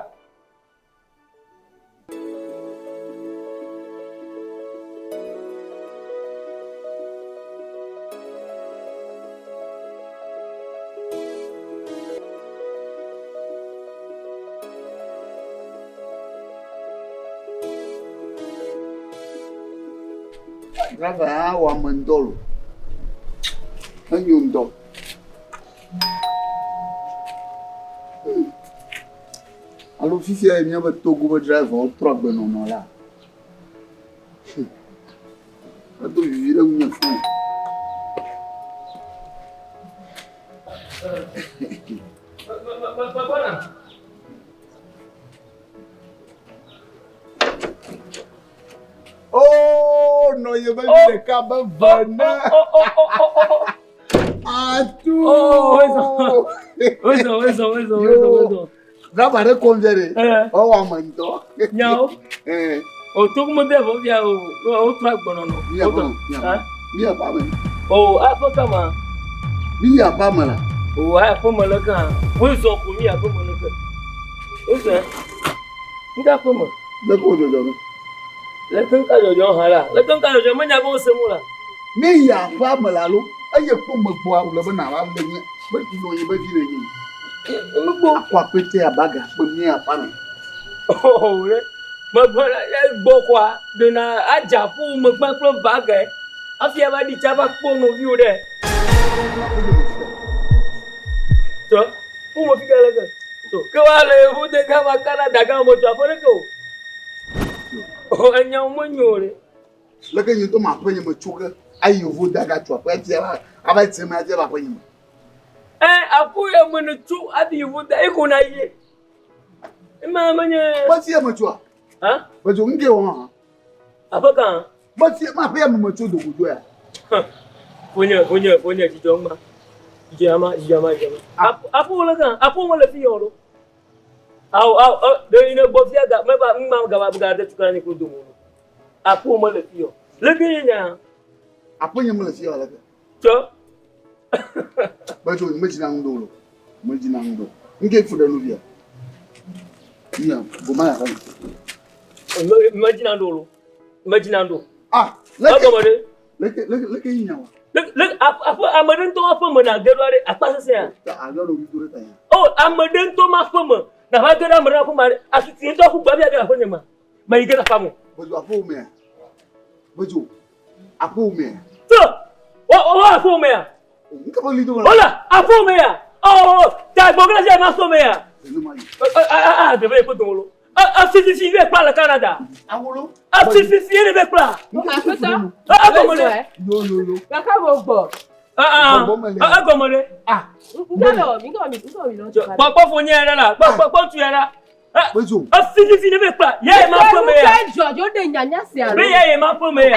Grava wa mandolo. Anyundo. Alors fifi a bien votre togo votre driver au truck non là. Ado vivre une fois. Oh non, il va dire le cabane vana. Ah tout. Oh, ouais. Grava reconveré. Oh wa mando. Nyao. O to mo de bo bia o truck bonono. Mia ba me. Oh, apa kama. Mia ba mala. Oh, apa malaka. Wo zo ko mi apa malaka. O zo. Nda ko mo. Da ko do do. Le kan ka jojo hala. Le kan ka jojo manya bo se mu la. Mia ba mala lo. Aye ko mo gbo awulo be na wa le ni. Be ti no yin be ti le yin. Mo Akwa pete abaga pe mi apa na. Oh, le. Mo gbo kwa de na aja fu mo gba pro baga. Afia ba di chaba po no view de. To, fu mo fika le ka. To, ke wa le fu de ka ma kana daga mo to afore ko. Oh, anya mo nyore. Le ke yin to ma pe yin mo chuka. Ayi vo daga chwa pe ti ba. Aba ti ma je ba pe yin. Apu ya mo no chu adi vo da e ko na ye. Ma manya. Ba ti e mo chwa. Ha? Ba jo nge won. Apa kan? Ba ti ma pe mo chu do gudo ya. Punya di jongma. Jama. Apu la kan? Apu mo le fi yoro. Au, de ina bofia ga me ba mma ga ba ga de tukani ko do mo. Apu mo le fi yo. Le bi nya. Apu yin mo le fi yo la. To. Ba jo mo jina ndo lo. Mo jina ndo. Nge fu da no bia. Iya, go ma ya kan. Imagine ndo. Ah, leke yin yawa. Look, apa amaden to apa mana gerware apa sese. Ta agaro bi dure ta ya. Oh, amaden to ma fama. Na ba gera mara ko mare asiti to ku gba bi agara fanya ma. Ma igera famu. Bojo apo me. Bojo. Apo me. To. Apo me. Nka bo li do. Hola, apo me. Oh, ta gbogla je ma so me ya. De be ko dolo. Si, il veut pas le Canada. Si, il veut pas. Comment Non. Papa fournière là. Papa tu es là. Si, il veut pas. Il y a ma première. Mais il y a ma première.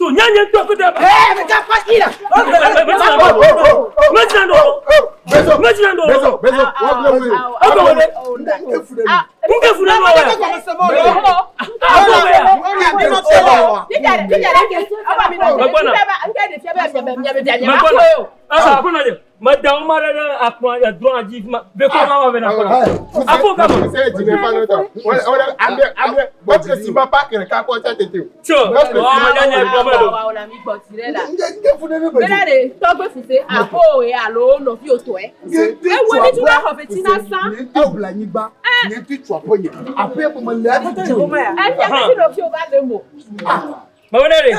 Tu nyanya tu aku dah. Mais t'as pas dit là. Madame Marana apprend à droit à dire mais comment va venir après comment c'est tu n'es pas longtemps on a si papa que ka ko ta tete tu on a gagné on a mis botiré là mais to gbe fute apo e alo no fi oto e wo ni tu ba ho fetina san e bla nyigba ni tu tu apo yen apo e mo le ati e ti ti no fi o ba le mo Mawanere,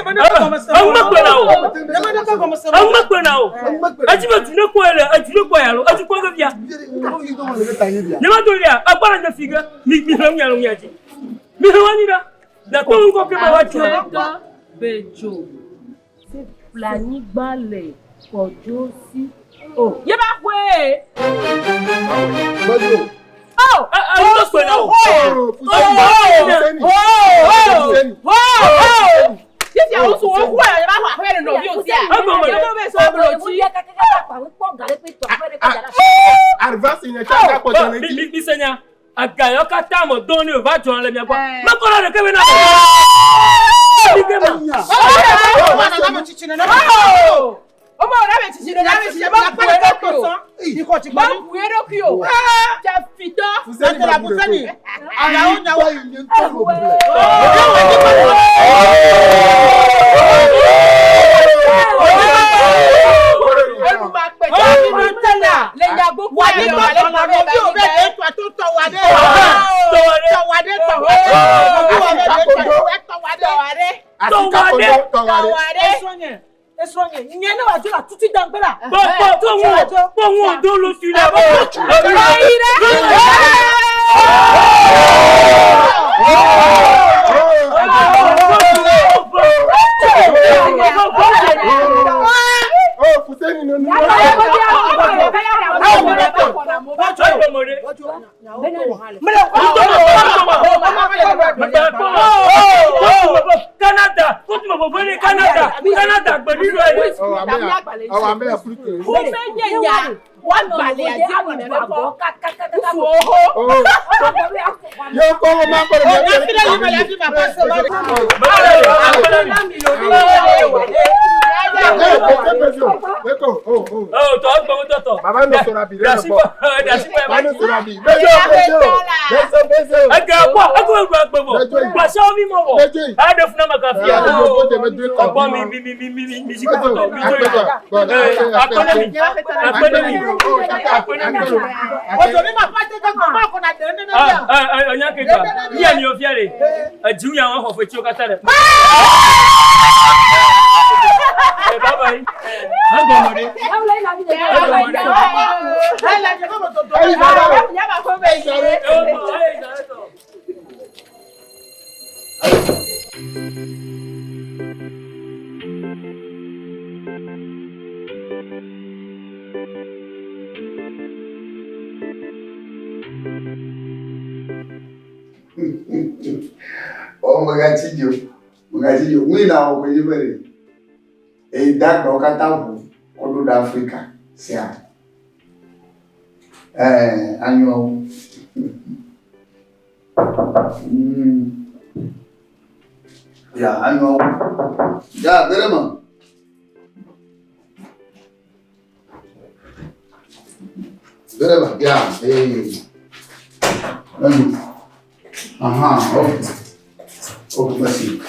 oh magajijo wina o kwenye mere e dagba okata wu odo da Africa sia anyo ya anyo ya berema ya aha okay merci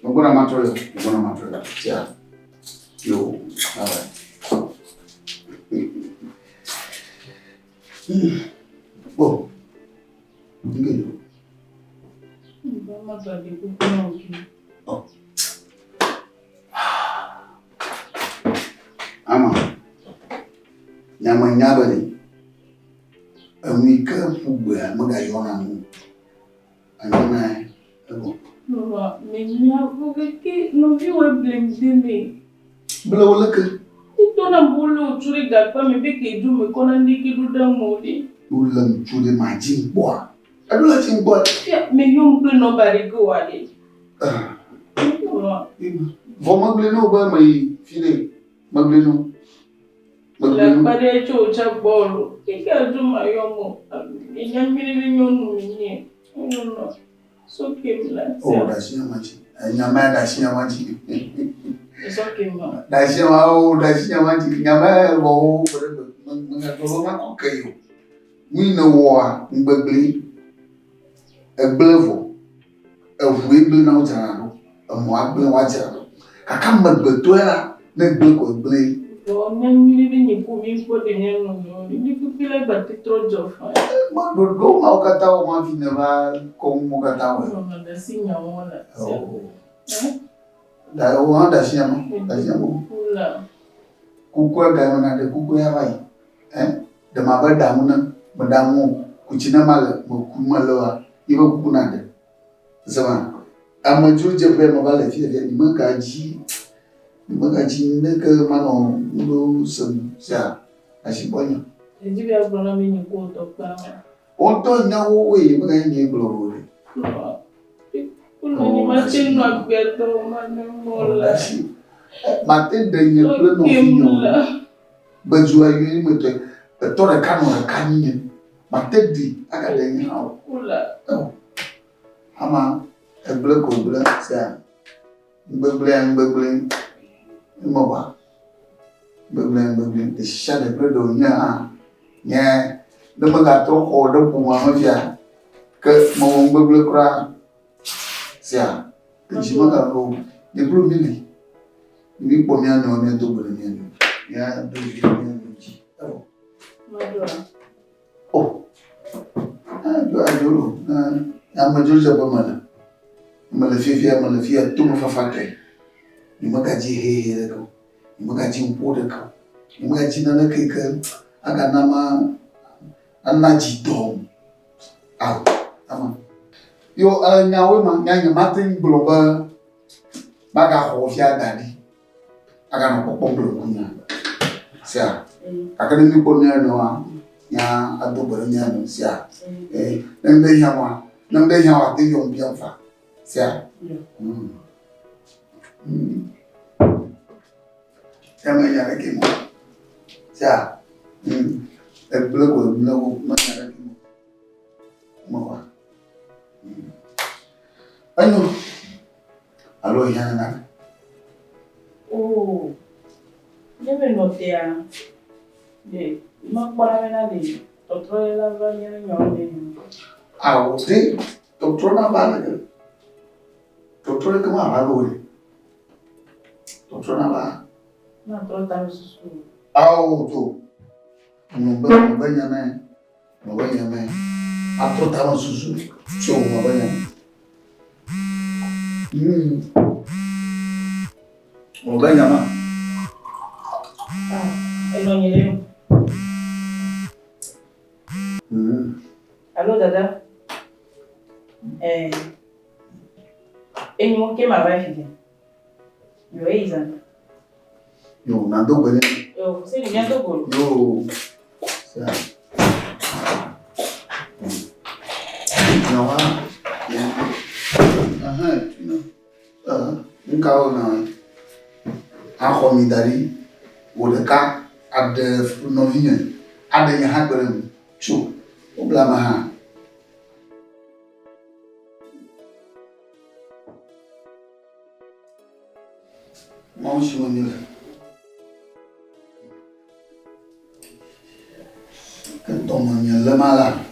mbona matoro ya yo alright oh ngelo mama bade ko na oki oh ama nyama nyabale amika fugba maga yona mu anona ego no me nya que não viu o blame de mim bla wala ke então na bolo churi gal pa me be ke du me kona ndi ke du da modi ulam chude majin boa Adula chingwa. Mais yon peut non barigo aller. Vou maglino ba mai file. Maglino. La pare cho cha bolo. Que azuma yomo. Inyamiri binyonu minye. No. So kimla. Oh, dashia machi. Nyama dashia machi. So kimla. Dashia machi. Nyama wo mngatolo makokeyo. Mwina wa mgbegli. Eglevo. Evueble na ujano. Amwagble wajano. Kaka mgbetoya na gbleko egble. Nyamiri binyi kumi ko de nyanu. Ni kupile bati trop jofa. Go ma okata o ma fineva como okata o. No, da sinya wala. Da o anda siamo. Da siamo. Kula. Kuku ga na de kuku ya bai. Da ma ba damu nan, madamu kucina mala, makumalawa, iba kuku na de. Zama. Amma juje pe ma bala fi de magaji ne ka mano ndo sem sa asiponya. Ejibe abrona minyi ko to pa. Onto na wo we mga nyi gloro re. Ni matin no aberto manemola. Matin de nyi pleno finyo. Bajua yuni mete to re kanu re kanyi. Matin di aka de nyi ha. Kula. Ama eble ko ble sa. Mbeble. Mwa. Mbeble de shade bledo nya. Nya de mga to ko de puma mafia. Ke mo mbeble kra. Sia. De jimaga ro. De blu mili. Ni po mi ano mi to bulu mi. Ya do ji. Oh. Adoro. Ya majoja ba mala. Malafia tu mafafate. Ni magaji he ko. Ni magaji mpoda ko. Ni magaji na kai ka aga nama anaji dom. Au. Ama. Yo nyawe ma nyanya matin global. Baga hofia dadi. Aga na popombo kunya. Sia. Akademi ko nya no ya adobere nya no sia. Nde yawa te yom bien fa. Sia. Kama ya rekimo. Sia. Eblogo ma ya rekimo. Mwa. Ano. Alo yana na. Oh. Debe notea. De, ma para mena de. Otro de la baña nyone. Ah, você doutor na bala, cara. Doutor é como a bala, doutor na bala. Na trota susu. Ah, tu. Não banha, né? A trota é susu. Show, uma banha. Uma banha, mano. Ah, não é Alô, Dada? Ele não quer mais vai ficar. Eu é isso. Eu não dou bem. Eu você não me dou bolo. Eu. Não há. Não. Um carro não. A comidari. O de cá. A de novinha. A de minha rápida. Show. O blama. Mau si mamila. Kentong mamila lemala.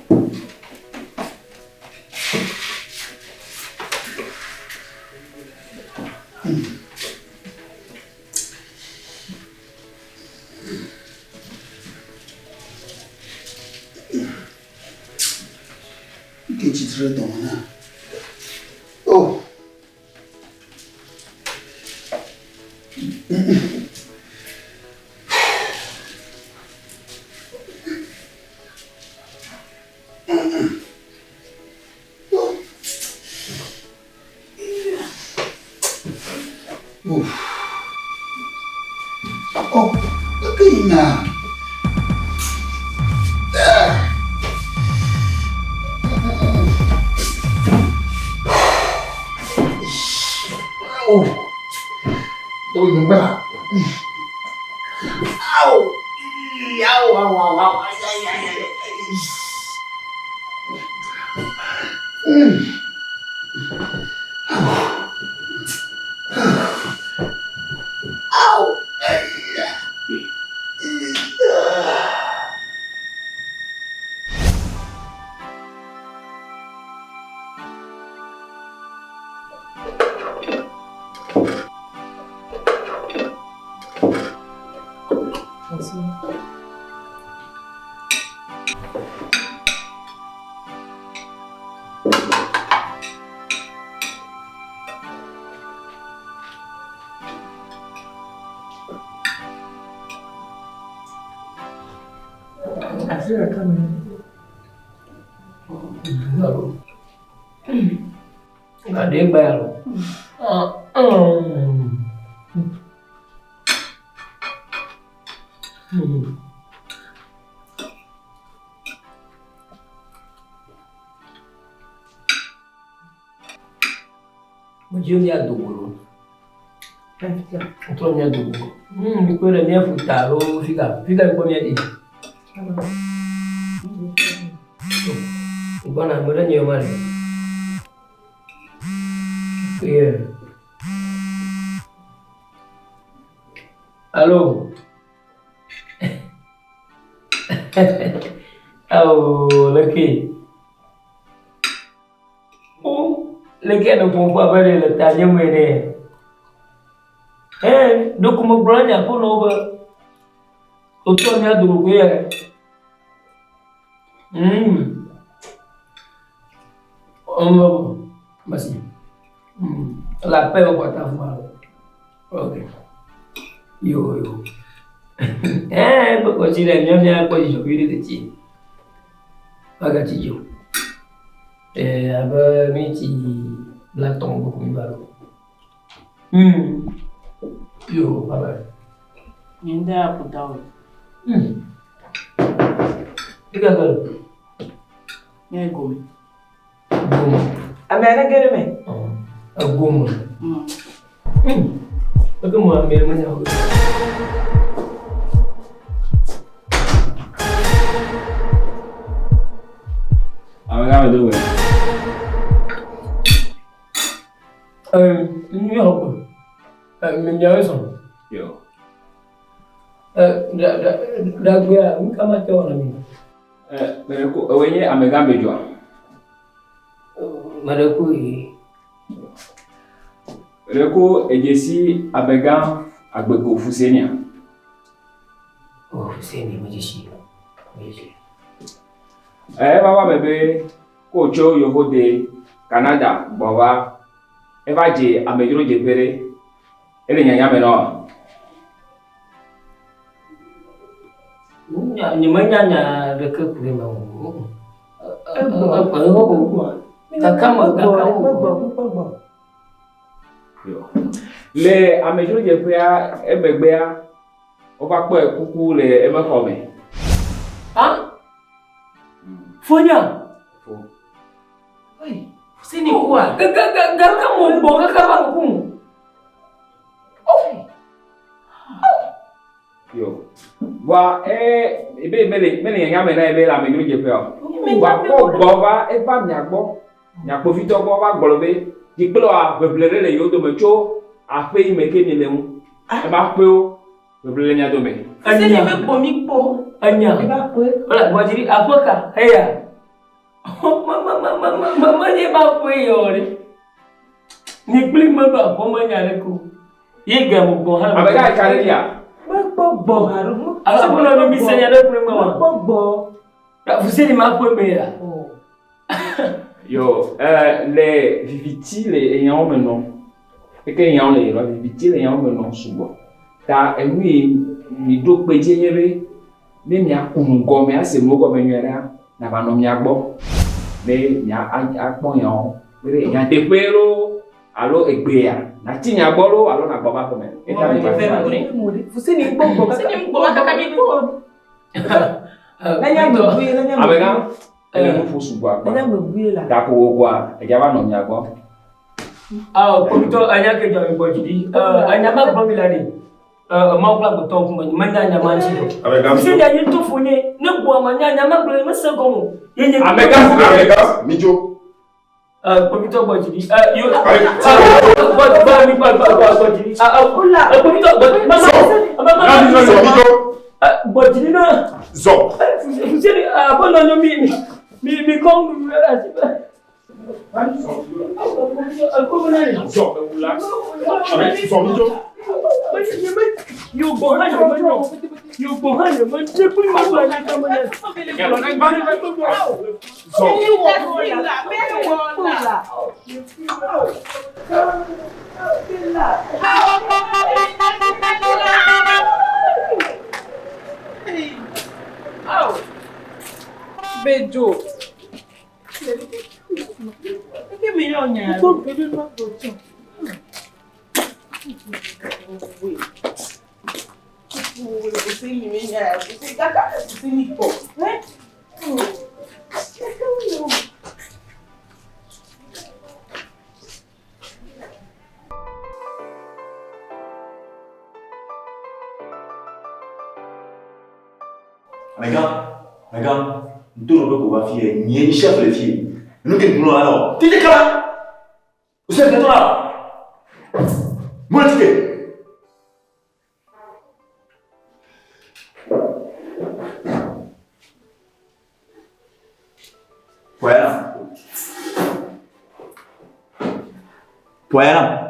Que te tradona. Oh. Oh, kaya Oh, you better. Ow! Ow! Ow! Ow! Ow! Ow! Nggak ada yang bayar. Mujurnya dulu. Controlnya dulu. Quella mia fruttaro, figa un po' mia di. Buona, me la male. Iya. Halo. Oh, laki. Oh, laki ada pompa balik letaknya mana? Duk mau belanja pun over. Tutornya dulu ya. Masih. Lapar buat apa? Oke. Yo. Pokok sidangnya apa di Jokowi itu sih? Agak cijo. Apa meci belakang buku baru. Yo, apa? Ninda apa tahu? Tiga kali. Ni gome. Goma. Amena gere me. Goma. Aku mau ambil mana? Apa tu? Ini apa? Menjauh. Yo. Dah gue, kamu macam mana ni? Mereka awalnya Amerika berjuang. Mereka ejesi Amerika agbeku Fusenia. Oh, Fusenia majesi. Baba bebe kocho yobo de Canada bawa eva je amejuro je pere ele nyanya meno. Nyamanya dekat kurang mau. Apa le amejuro je pere ebegbea oba po ekuku le emekome. Fonya. Sini kuat. Gak kamu bawa ke bangku. Yo. Wa ebe mele nyanya mena ebe la amejuro je pere. Wa ko bawa eba nyagbo. Nyagbo fito ko wa gbolobe. Dikpelo a beblere le yodo mecho ape imeke ni leun. E ma pe o beblere nya do me. Sini me bomi po. Anya. Wala majiri apa ka? Heya. Mama ni ba po yore. Ni kuli mama apa manya leku. Ye gamu ko ha. Abega kare dia. Gbogbo haru. Ala ko no mi senya na pre mama. Gbogbo. Ra fuseni ma po me ya. Yo, les viviti les ayants maintenant. Et que ayant les viviti les ayants maintenant souvent. Ta mi do pe jenyebe me mi akungo me ase mo go menwera na ba no mi agbo. Me mi akpon yan. Me yan te pero alo egbea. Na ti nya gboro alo na baba ko me. E ta mi ba. Fusini gbogbo. Sini gbogbo kaka mi po. Lenya mo buye, lenya mo. Abega ele no fosu gwa. Lenya mo buye la. Ta ko gwa, e ja ba no mi agbo. Komito anya ke jawi bojidi. Anya ma bomilari. Ma ukla buton kuma manya nya manchi. Sisi ya yito funye ne bo manya nya ma ble mese gomo. Yenye. Amega mijo. Komito bojidi. Yo. Bojidi. Komito bojidi na. Zo. Sisi abono no mi kom Bejo. Que melhor, né? Tô pedindo uma coisa. Você me é, você tá cara, você me pô, né? Regarde, tout le monde va fier, ni un chef de fier. Nous qui nous alors. Tu es là? Vous êtes là? Moi, tu es. Voilà. Voilà.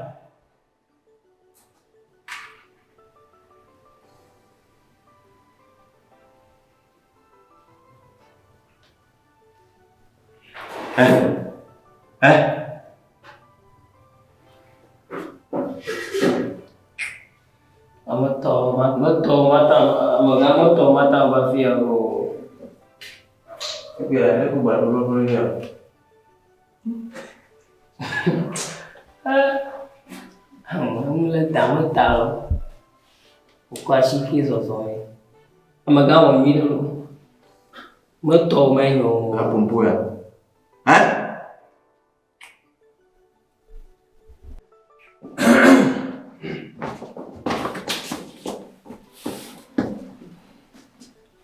mata bafia ro. Ya, aku buat dulu ya. Mula tamu tahu. Ukah sikit sosoi. Amaga wangi dulu. Meto main no. Apa pun ya?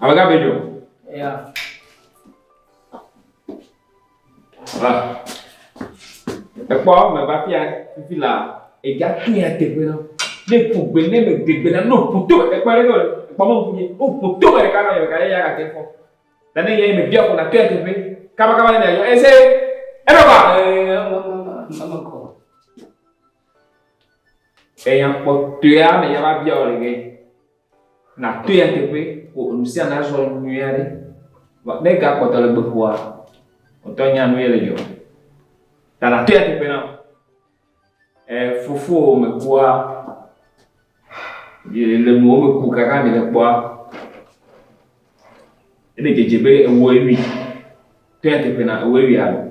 Amaga bejo. Ya. Voilà. Ekpo me ba fia fifi la e ga tia tegbe na. Le pugbe ne me tegbe na no puto e pare go. Ekpo mo fuye. O puto e ka na ye ka ya ka tefo. Dan ye me bia ko na tia tegbe. Kaba ne yo ese. E ba. Mama ko. E yang po tia me ya ba bia o le ge. Na tia tegbe ko nu sia na zo nuare. Ba ne ga ko tole bua. Otonya no ele yo. Tana tia te pena. Fufu me kwa. Le mo me ku kaka me le kwa. Ele jejebe ewo ewi. Tia te pena ewo ewi alo.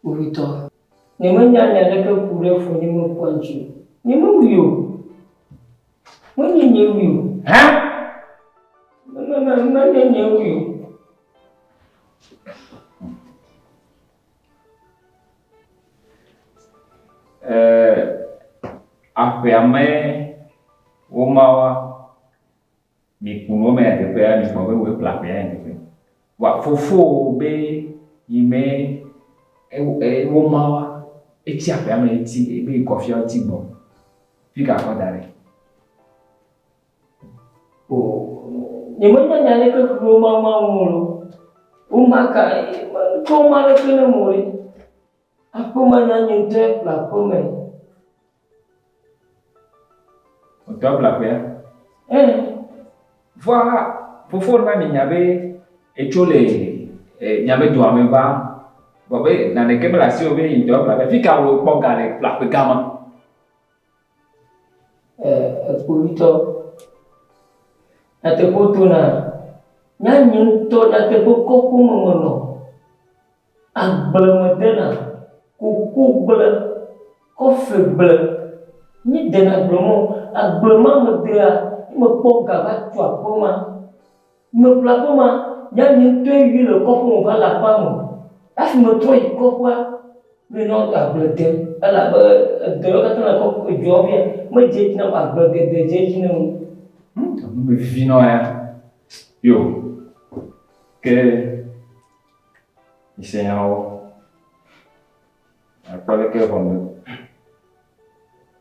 Urito. Ni manya le ke kure fo ni mo kwanchi. Ni mo wiyo. Mo ni wiyo. Ha? Mama ni wiyo. Ape ame omawa mi kuno me te pe mi mo we pla pe en te wa fofo be yime omawa eti ape ame eti be coffee oti gbo fika ko dare Ni manya nyale ke rumah mulu umaka to mara kene muri aku manya nyinte la pome Top la paix. Voilà, pour faire ma minyabe et chole nyabe doit me ba. Bobe na ne kemela si obe in top la paix. Fika wo pongale la paix gama. Purito. Ate potuna. Nyanyin to ate pokoku momono. Agbelemedena. Kuku ble. Kofe ble. Ni dena blomo. Agbema medea me poka va tu apoma me plapoma ya ni to yi le kopo va la pamo as me to yi kopa Mais non, t'as bleuté. Elle a de l'autre côté, la coque de joie vient. Moi, j'ai dit non, pas bleuté, j'ai dit non. Me vino yo. Que. Isso é algo. Agora que eu vou.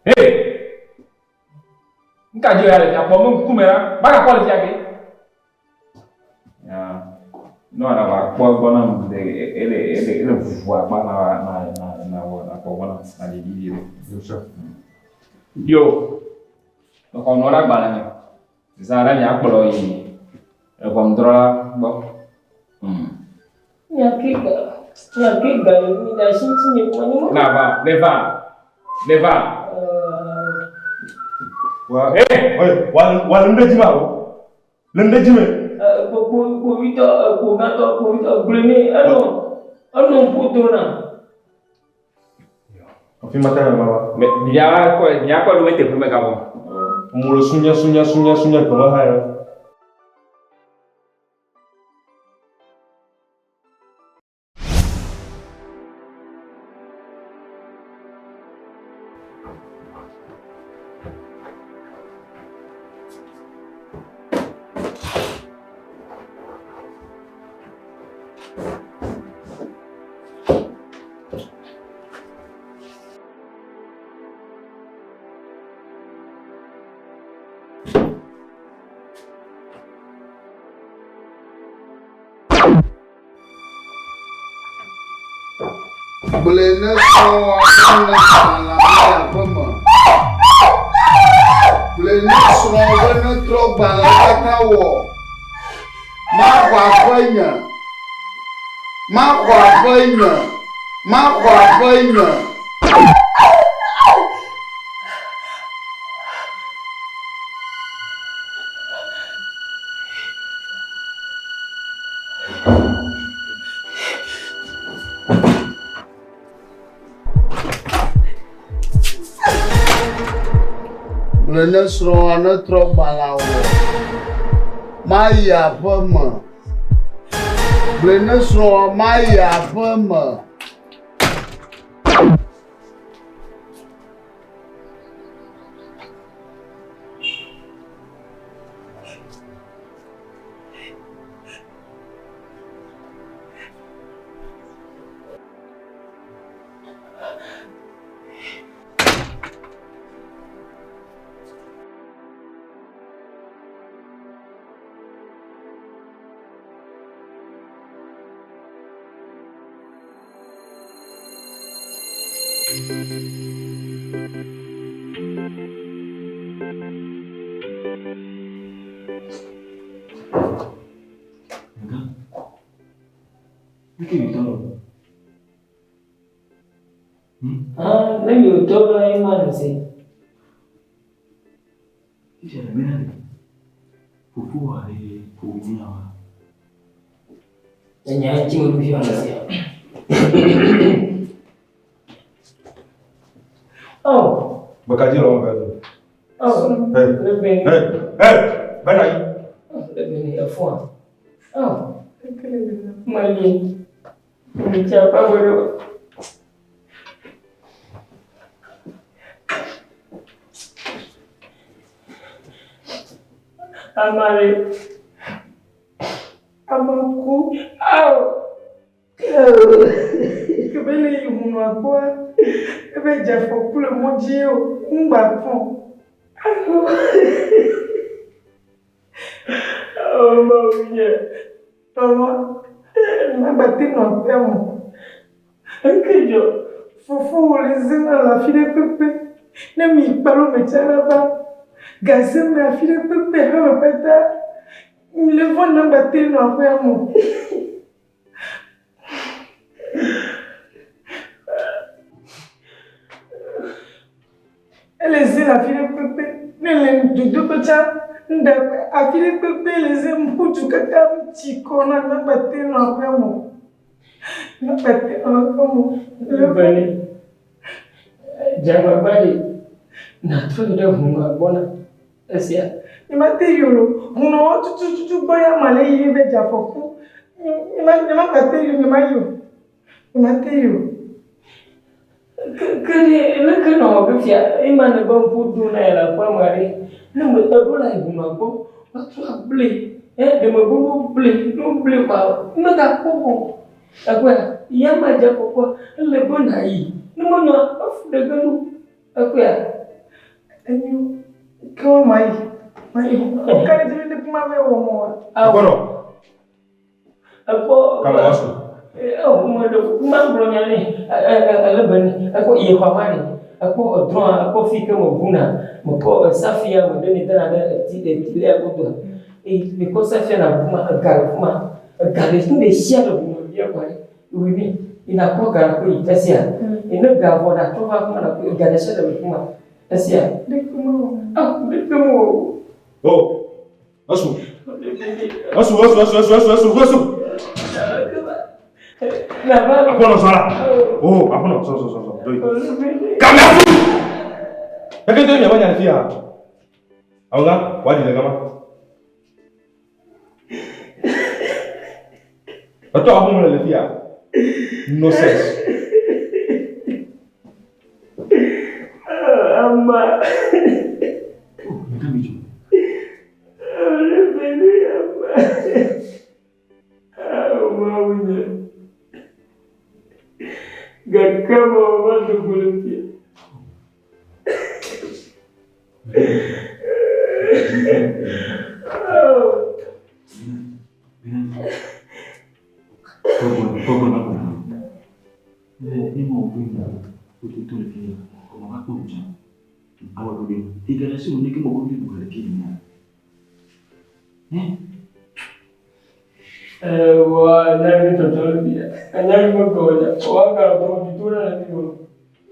Hey! Nunca deu ela, já pomos um câmera. Vai a qual aqui? Não era lá, qual bom ele voa na pogona na divide. Yo. Kalau norak balanya. Sekarang ya aku loh ini. Kontrol bang. Nyakit gak ini dah sini punya. Kenapa? Leva. Wah, lenda jima. Lenda jima. Ko blemi ano puto na. Afi mata mama. Dia ko lu mete pun mereka bang. Mulu sunya kalau hai. Boleh nak semua nak apa? Boleh nak semua nak terus balik tahu. Mak apanya? Boleh semua nak terus balik. Maya apa? Boleh semua maya apa? Lagi utop lah yang mana sih? Iya, mana? Pupu hari punya apa? Jangan cuma lebih mana sih? Oh. Bakaji lawan kau. Oh. Lebih. Mana? Lebih ni afwan. Oh. Mali. Siapa baru? Amare. Amaku. Au. Kebele yuhunu akwa. Ebe jafo kule moji yo. Ngba fon. Oh, maunya. Mama. Nabati no pemo. Nkejo. Fufu ulizina la file pepe. Nemi palo mechana ba. Gazeme a file pepe ha peta. Le vent nabati no pemo. Les la fille pepe, ne du dokocha, nda a fille pepe les mputu kaka chikona na bate no kwamo. Na bate no kwamo. Le bali. Jama bali. Na tuda hunga bona. Esia. Ni mate yolo, huno tutu boya male yibe jafoku. Ni ma bate yo ni mayo. Ni mate yo. Que non, que fia, il m'a ne bon pour tourner la pomme marée. Non, mais pas pour la boum, pas trop blé. De me boum blé, non blé pas. Me da popo. Apa, il m'a dit pourquoi le bon aïe. Non, non, off de ganou. Apa, Comment maï? Maï, on calme de ne pas m'avoir au moins. Ah, Bueno, apa, calma, oh, moi, blondiani, le ben, apa, il est pas mal. Apa, droit, apa, fille que mon buna, mon po, Safia, me donne dans la petite lait à bout. Et mais quand Safia n'a pas garé tous les chiens de mon bien, quoi. Oui, il n'a pas gardé, il fait ça. Il ne garde pas, tout va comme on a gardé ça de moi. C'est ça. Ah, mais comment? Oh, Asu. Asu. Apa nak salah? Oh, apa nak? So. Kami aku. Pakai tu ni apa yang dia? Awak kan? Wajib dah kamu. Atau apa mana dia? No sense. Amma. Oh, kita bicu. Gak kamu orang tu belum dia. Ini mau punya itu lagi. Kalau aku macam awak begini, tiga rasa ni kita mau begini bukan lagi ni. Wah, jangan contoh dia. Jangan bergaya. Wah, kalau kamu itu nanti dulu.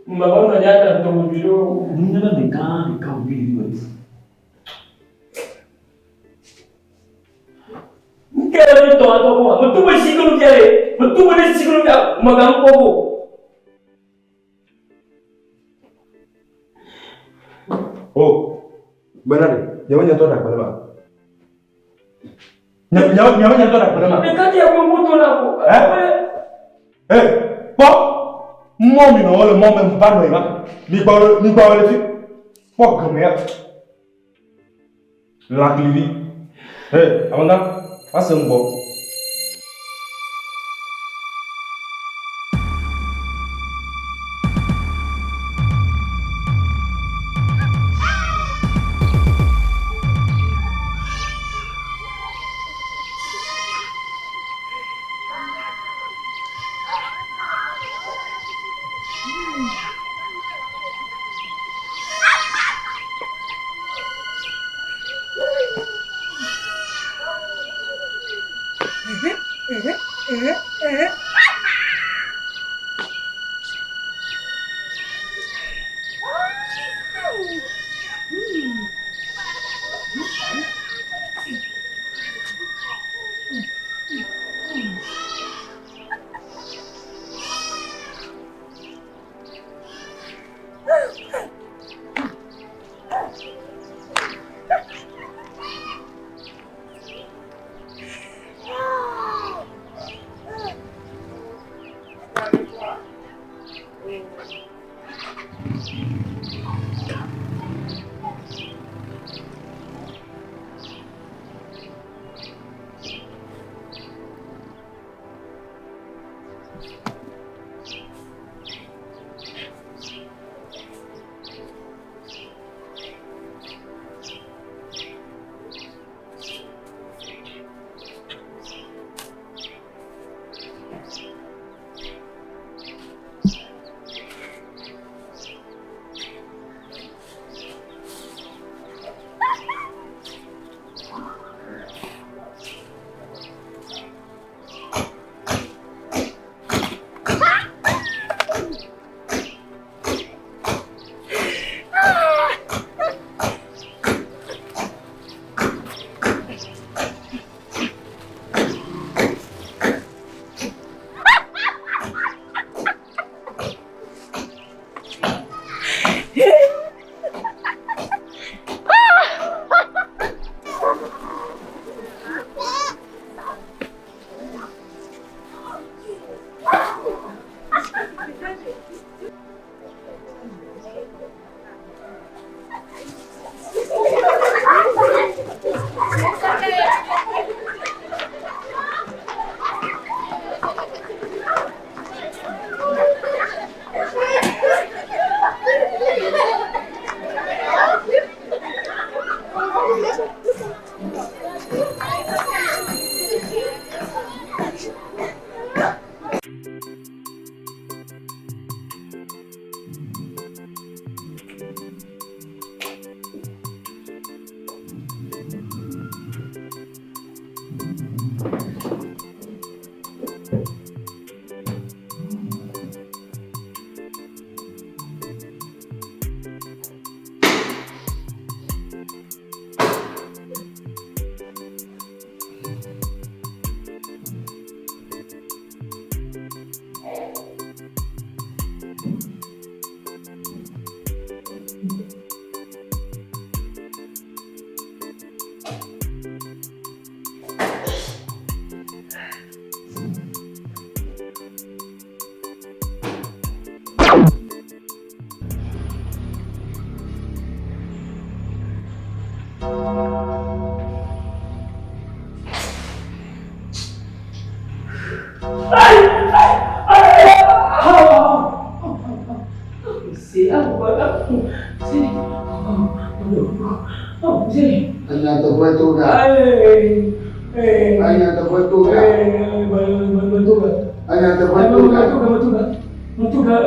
Mama menjadi kamu dulu. Bunda kan nikah begini ni. Kalau itu atau apa? Betul bersih kalau dia, betul bersih kalau dia magang popo. Oh, benar ni. Jangan nyantor nak pada mak. Jangan nyantor nak pada mak. Dekat dia pun betul aku. Pop, mau minum oleh mau mempan ni mak. Ni bawa lagi. Pop kemer. Lagi ni. Abang kan? Asam pop. Betul gak? Hanya terbetul gak? Hanya terbetul gak? Betul gak?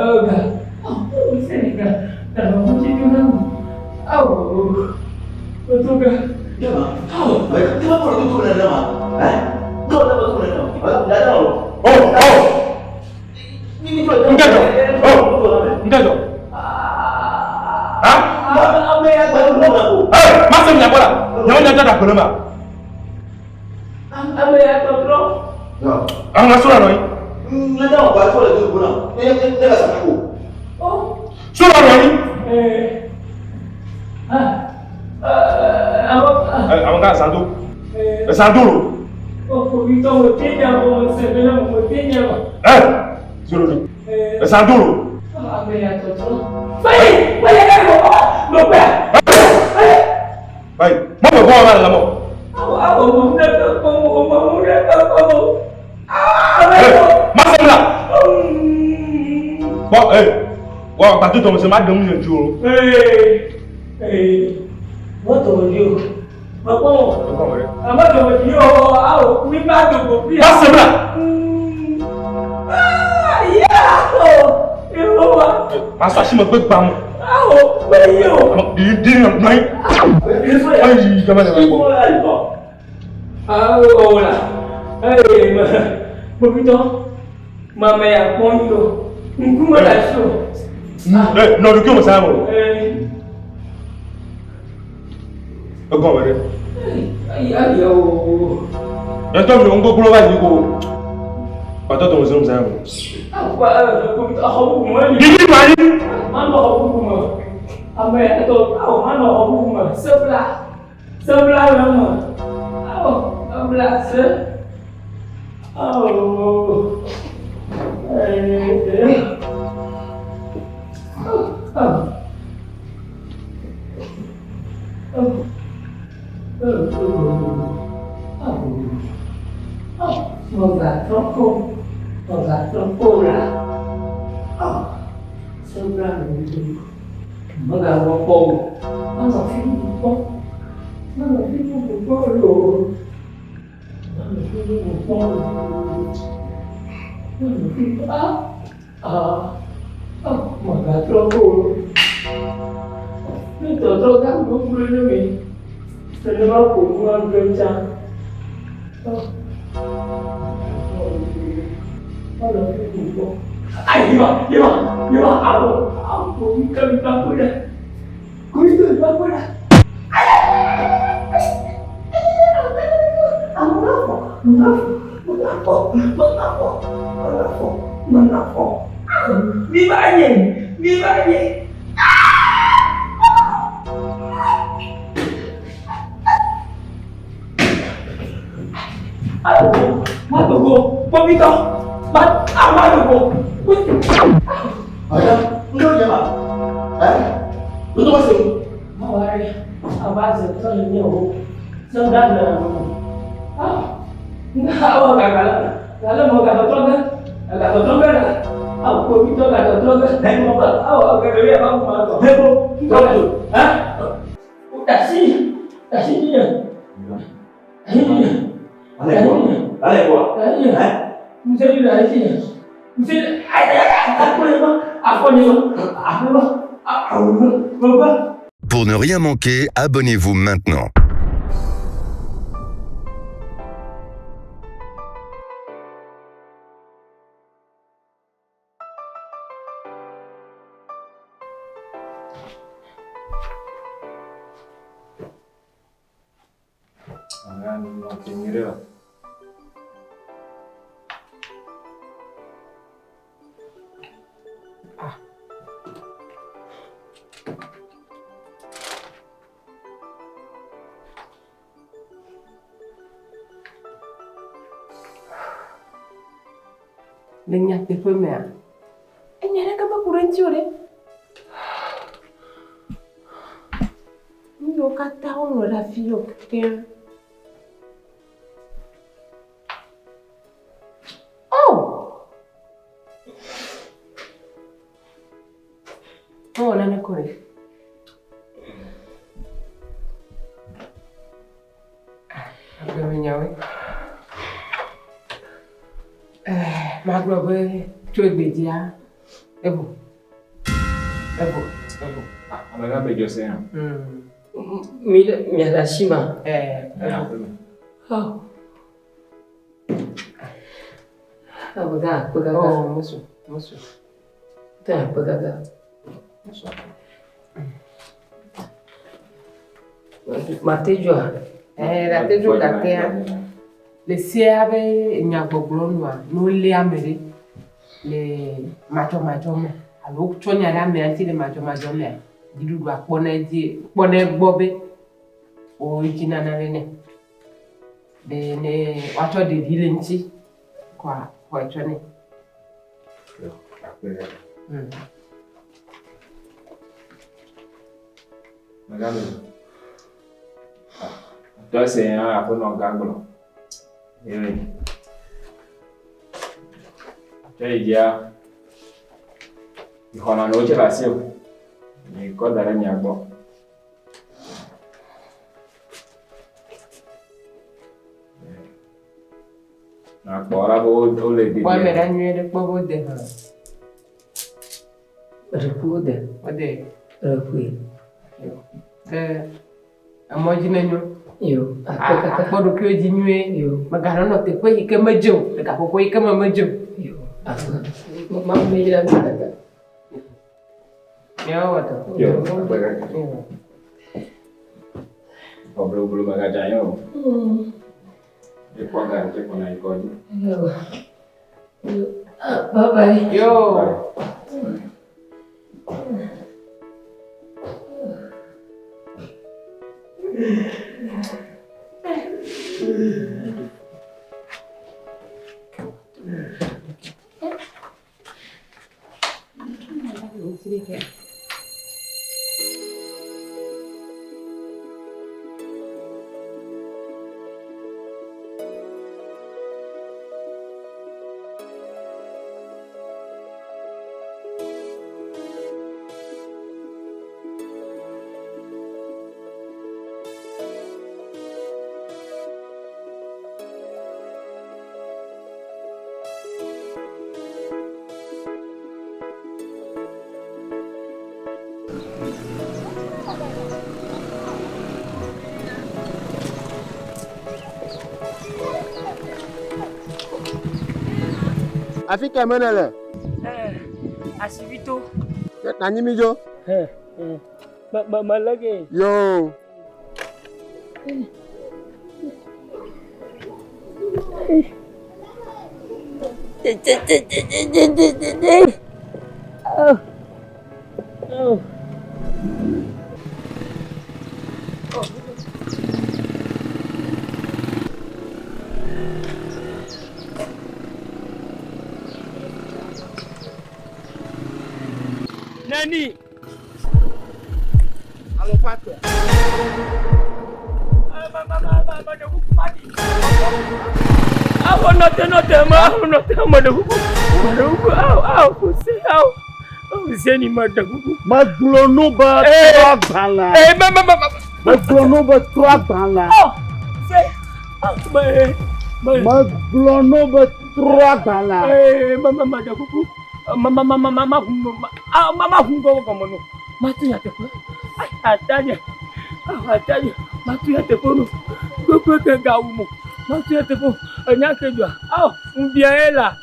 Bisa nih gak? Kalau macam tu kan? Betul gak? Ya mak. Kenapa orang tu nak nama? Kau nak betul nak nama? Tidak ada orang. Ini tu. Enggak dong. Enggak dong. Apa yang baru aku? Masa punya bola? Jangan nyata dah belum ah. Apa yang kontrol? Nggak surat nih. Nggak tahu apa soal itu guna. Ini nggak sama aku. Surat nih. Abang kan santu. Santu lu. Kita bertanya, sebenarnya bertanya. Suruh nih. Santu lu. Apa yang kontrol? Baik kan lupa. Baik, mau bawa mana kamu? Aku mau datang kamu. Masa pula? Wah, patu tu masih madam ni jual. What do you? Apa? Apa do you? Aku ni madu kopi. Masa pula? Ya. Masa sih mau berbang. Di nak naik. Jangan begitu. Mama yang pondo. Nguma dah so. No, do que eu sabe. Agora, velho. Ai, eu. Então, eu vou pular aí com. Patata não sabe. Gigi mai. Mana hukum? Apa yang tu? Mana hukum? Sebelah lama. Sebelah se. Moga trompo lah. Sebelah ni. Moga trompo. Mana film lo? Moga trompo. Ni tu kan boleh ni. Selama aku kerja. Iba, aku ikan aku dah. Kuikan aku dah. Menafo. Viva Anye. Aduh, matuku, pemito, matuku. Ada, enggak ya mak. Betul masih. Mawari, abang sekarang ni sedang awak kalau mau kata tolong kan? Aku pemito kata tolong kan? Awak kata dia apa mau? Hebo, kau udah sih dia. Ale buat. Mesti dah sini. Mesti apa ni? Pour ne rien manquer, abonnez-vous maintenant. Lenyak te femea. Enyara kama kurenchiore. Yo kata ono la fio ke. Oh, nane kore. Maglobe, tu es bédia. Et vous? Amega bejo se yan. Miyashima. Abaga, pegaga. Oh, musu. Tá, pegaga. Matejua. La tejo kakea. Le siabe nyagoglonwa, no le amere. Le macho me. Alo chonya la me anti le macho me. Didu dwa pone gbobe. O jina na rene. De ne wacho de dilenchi kwa chone. Magalo. Entonces, ya pues no ganglo. Ya con la noche la sigo. Mi cosa era mi agua. Agora vou ler de. Pode melhor não é depois vou de. Repude. Ode. Repui. Imagine nyo. Yo. Apa do kyo ji nwe. Yo. Magana no te ko ike majo. De ka ko ike majo. Yo. Ma me ila nda. Yo wato. Yo. Belum magaja yo. Depois agora tem quando aí pode. Yo. Bye bye. Yo. Afika menele. Asibito. Nani mijo? Malage. Yo. Oh. Nani? Alo pato. Aku note madagugu. Useni madagugu. Maglono ba bala. Maglono ba bala. Maglono ba bala. Madagugu. Mama kungo kamono. Matu ya tepo. Ataje. Matu ya tepo no. Kwe gaumo. Matu ya tepo. Anyake jwa. Mbiaela.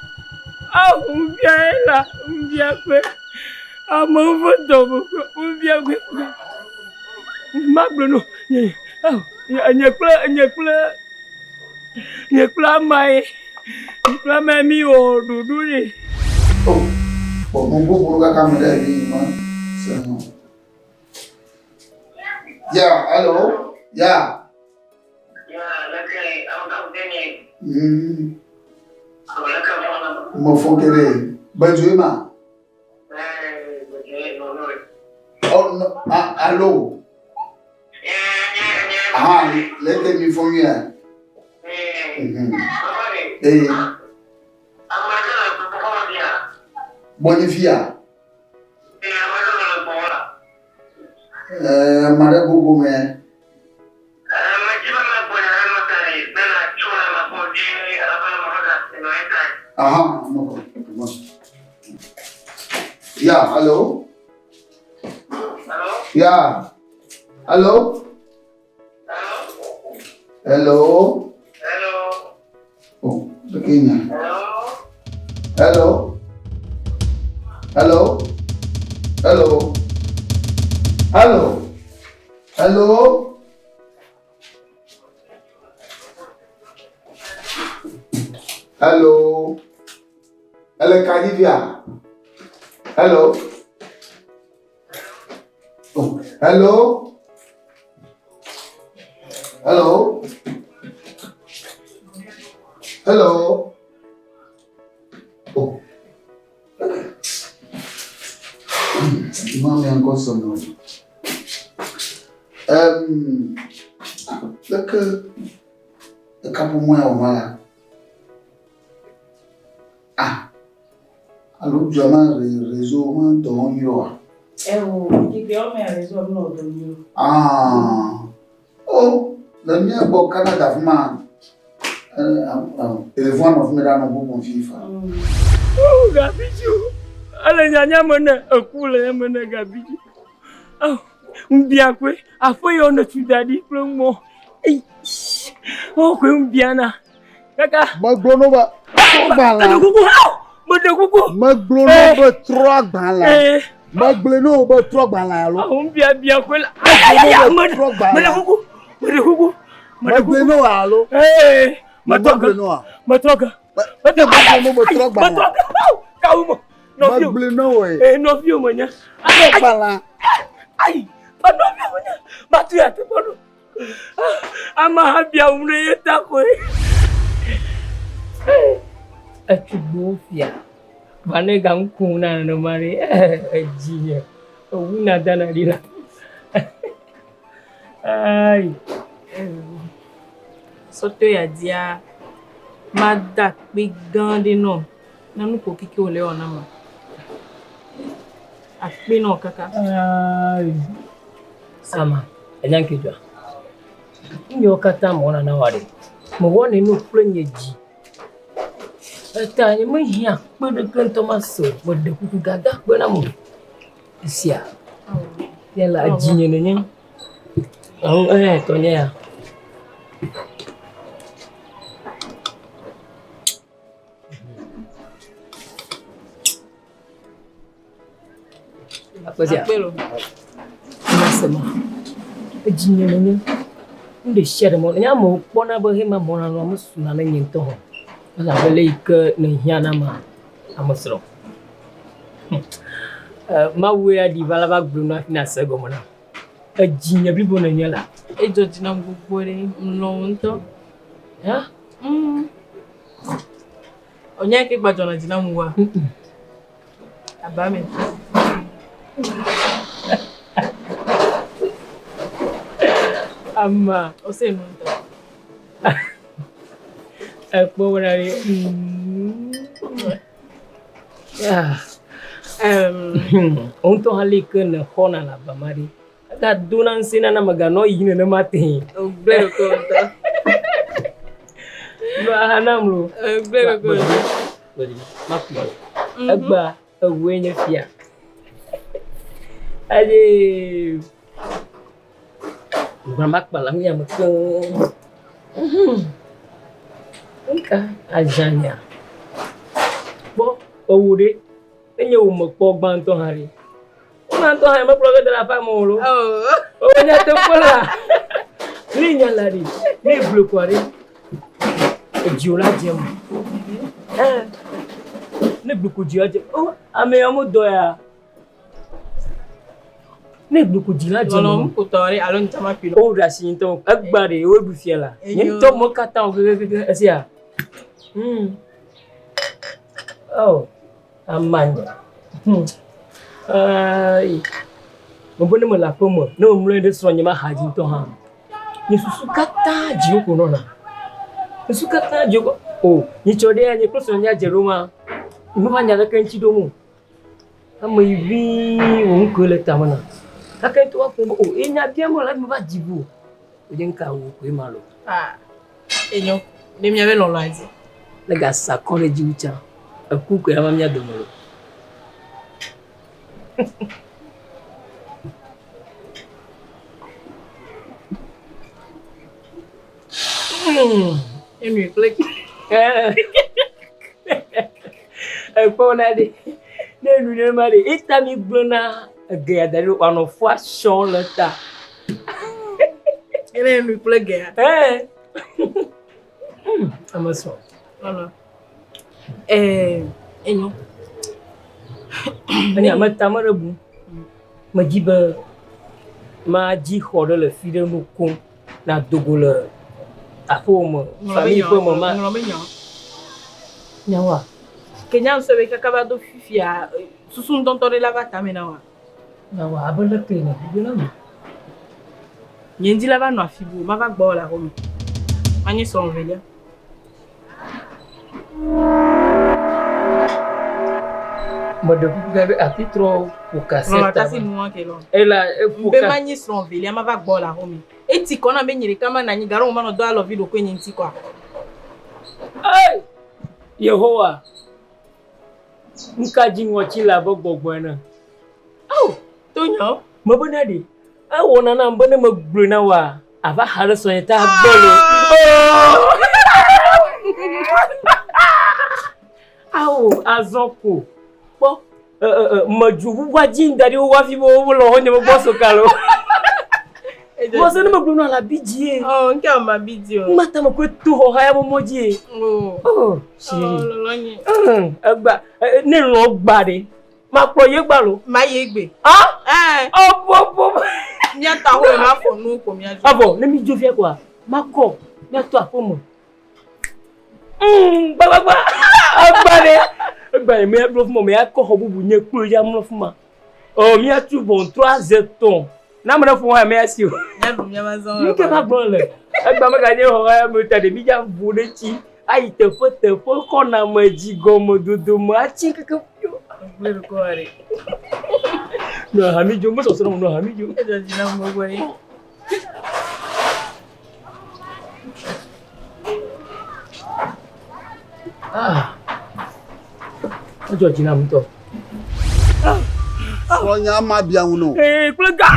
Mbiakwe. Amofoto. Mbiakwe. Maglono. Nyekula mai. Nyekula mai mi o duduri. Oh, bongo kama dari man. Yeah, hello. Yeah. Mofokere. Bajuema. Oh no, hello. Let me phone you. Bonifia. Aha, no problem. Yeah, hello? Yeah. Hello? Hello? Oh, the Kenya. Hello? Hello? Hello? Hello? Hello? Hello? Hello, Kadivia? Hello? Oh, hello? Hello? Hello? Oh. Mommy, I'm going somewhere. Look, a couple more. Ah, allô, Jamal, réseau, dans yo. Qui réseau, non, Ah, oh, le mien, bon, Canada, man. Téléphone, on fait dans bon FIFA. Oh, Gabiju. Allez, nyanya mena, akula mena Gabiju. Oh, mbia kwe, afo yo na tudadi promo. Oh, kwe mbia na. Kaka. Maglono ba. Bala. Maglono ba 3 bala. Maglono ba 3 bala lo. Oh, mbia kwe. Ay, mena kuku. Maglono alo. Eh. Matoga. Matoga. Calma. Maglono eh. No viu manhã. Bala. Ai. Não viu manhã. Batu ya te bono. Ama habia umre ta ko. Atubofia. Vane gang kuna no mari. Jinya. Una dana dila. Ai. Soto ya dia madak pe gande no nanu ko kike ole ona ma akpe no kaka ai sama enyanke jwa nyo kata mona na wale mo woni no plenyeji ata ni mo hia pe de kan tomaso mo de kuku gaga pe na mo sia yela jinye no nyen tonya ya apa sih? Nasema. Jinnya nanya. Udah share mau nanya mau pona bahima mau nanya mau sunana nyento. Masa boleh ke nanya nama amusro. Mau ya di balabak belum nak nasa gomana. Jinnya beli bonanya lah. Jodi na ngubore mlonto. Ya? Onya ke gbajo na jina muwa. Abame. Amma ose nunta. Aku berani. Untuk hal itu na kona la bamari. Agak dunan sina na magano ini na mati. Blero konta. Bahana mlu. Blero konta. Beri mafi. Agba awenya fia. Aje. Bermak balang yang ke. Enggak ajanya. Bo, udah. Ini umur pogban tuh hari. Mantu hai mah pulang dari apa mulu? Oh, nyatu pula. Ni nyalari, ni blue kuari. Jula jam. Ni blue kujia jam. Oh, ame amu doya. Ni blue kujila jam. Kalau mu kutori alon sama pilo. Oh, rasi itu akbari, we bufiela. Nyento mo kata ke asia. Oh, aman. Ai. Mbona mlapo mo. No mlende sonye ma haji to ha. Ni susukata jiyo kono na. Susukata jiyo. Oh, ni chode anye kroso nya jeruma. Imufanya la kanchi domo. Kama hivi unkole tamana. Kaka itu apa? Oh, enya bia mo la mba jibu. Ujenka wo ko imalo. Ah. Enyo, ni mi ave lolo azi. Le gars ça quand les dit tiens. Un coup que la mamia demande. Ini klik. Apa nadi? Nenu mari. Ita mi blona gaya dari one fois son le ta. Ele nu klik gaya. Amaso. Voilà. Enyo. Ani amata marabu. Majiba maji khore le fi de nu kon na dogole. Afoma, famille pour maman. Nyawa. Kenya msebe kakaba do fifia susun tontore la bata menawa. Nyawa abala kena bibela. Nyendi la ba no afibu, ma va gbo la homi. Mani son velia. Mode vous a trop pour casser. Non, kasi moi que là. Et là pour be mani son velia, ma va gbo la homi. Eti kona benyere kama na nyi garo mano do alovi do kwenye nti kwa. Hey! Yehowa. Nka jinwo chila bogbogbo na. Oh, Tonyo, mabonadi. Wona na mbone magbru na wa. Ava hare so yeta bolo. Awo azoko. Po majubu waji ndari wa fi bo lo honye mo boso kalo. Você não me bluna la bidie. Oh, nke ma bidio. Mata mo ko tu ho haya mo moji. Oh, shiri. Lolonyi. Agba ni lo gba de. Ma pro ye gba lo. Ma ye gbe. Ah? Bo. Mi ata ho ma fo nu ko mi ajo. Abo, let me jo fi kwa. Ma ko, mi ato afomo. Ba. Agba de. Agba mi blo fun mo mi akọ ho bubu nye kuro ya mo fun ma. Oh, mi atu bon 3 zeton. Na mo fun wa me asi o. Ya dum ya ma zon. Ni ke ba gbon le. Agba ma ga je ho ya mo ta de bi ja bu de chi. Ai te fo ko na ma ji go mo dudu mo achi keke. Le ko are. No hami jo mo so so no hami jo. E ji na mo gwe. Ojo ji na mo to. Sonya ma bia unu. Plega.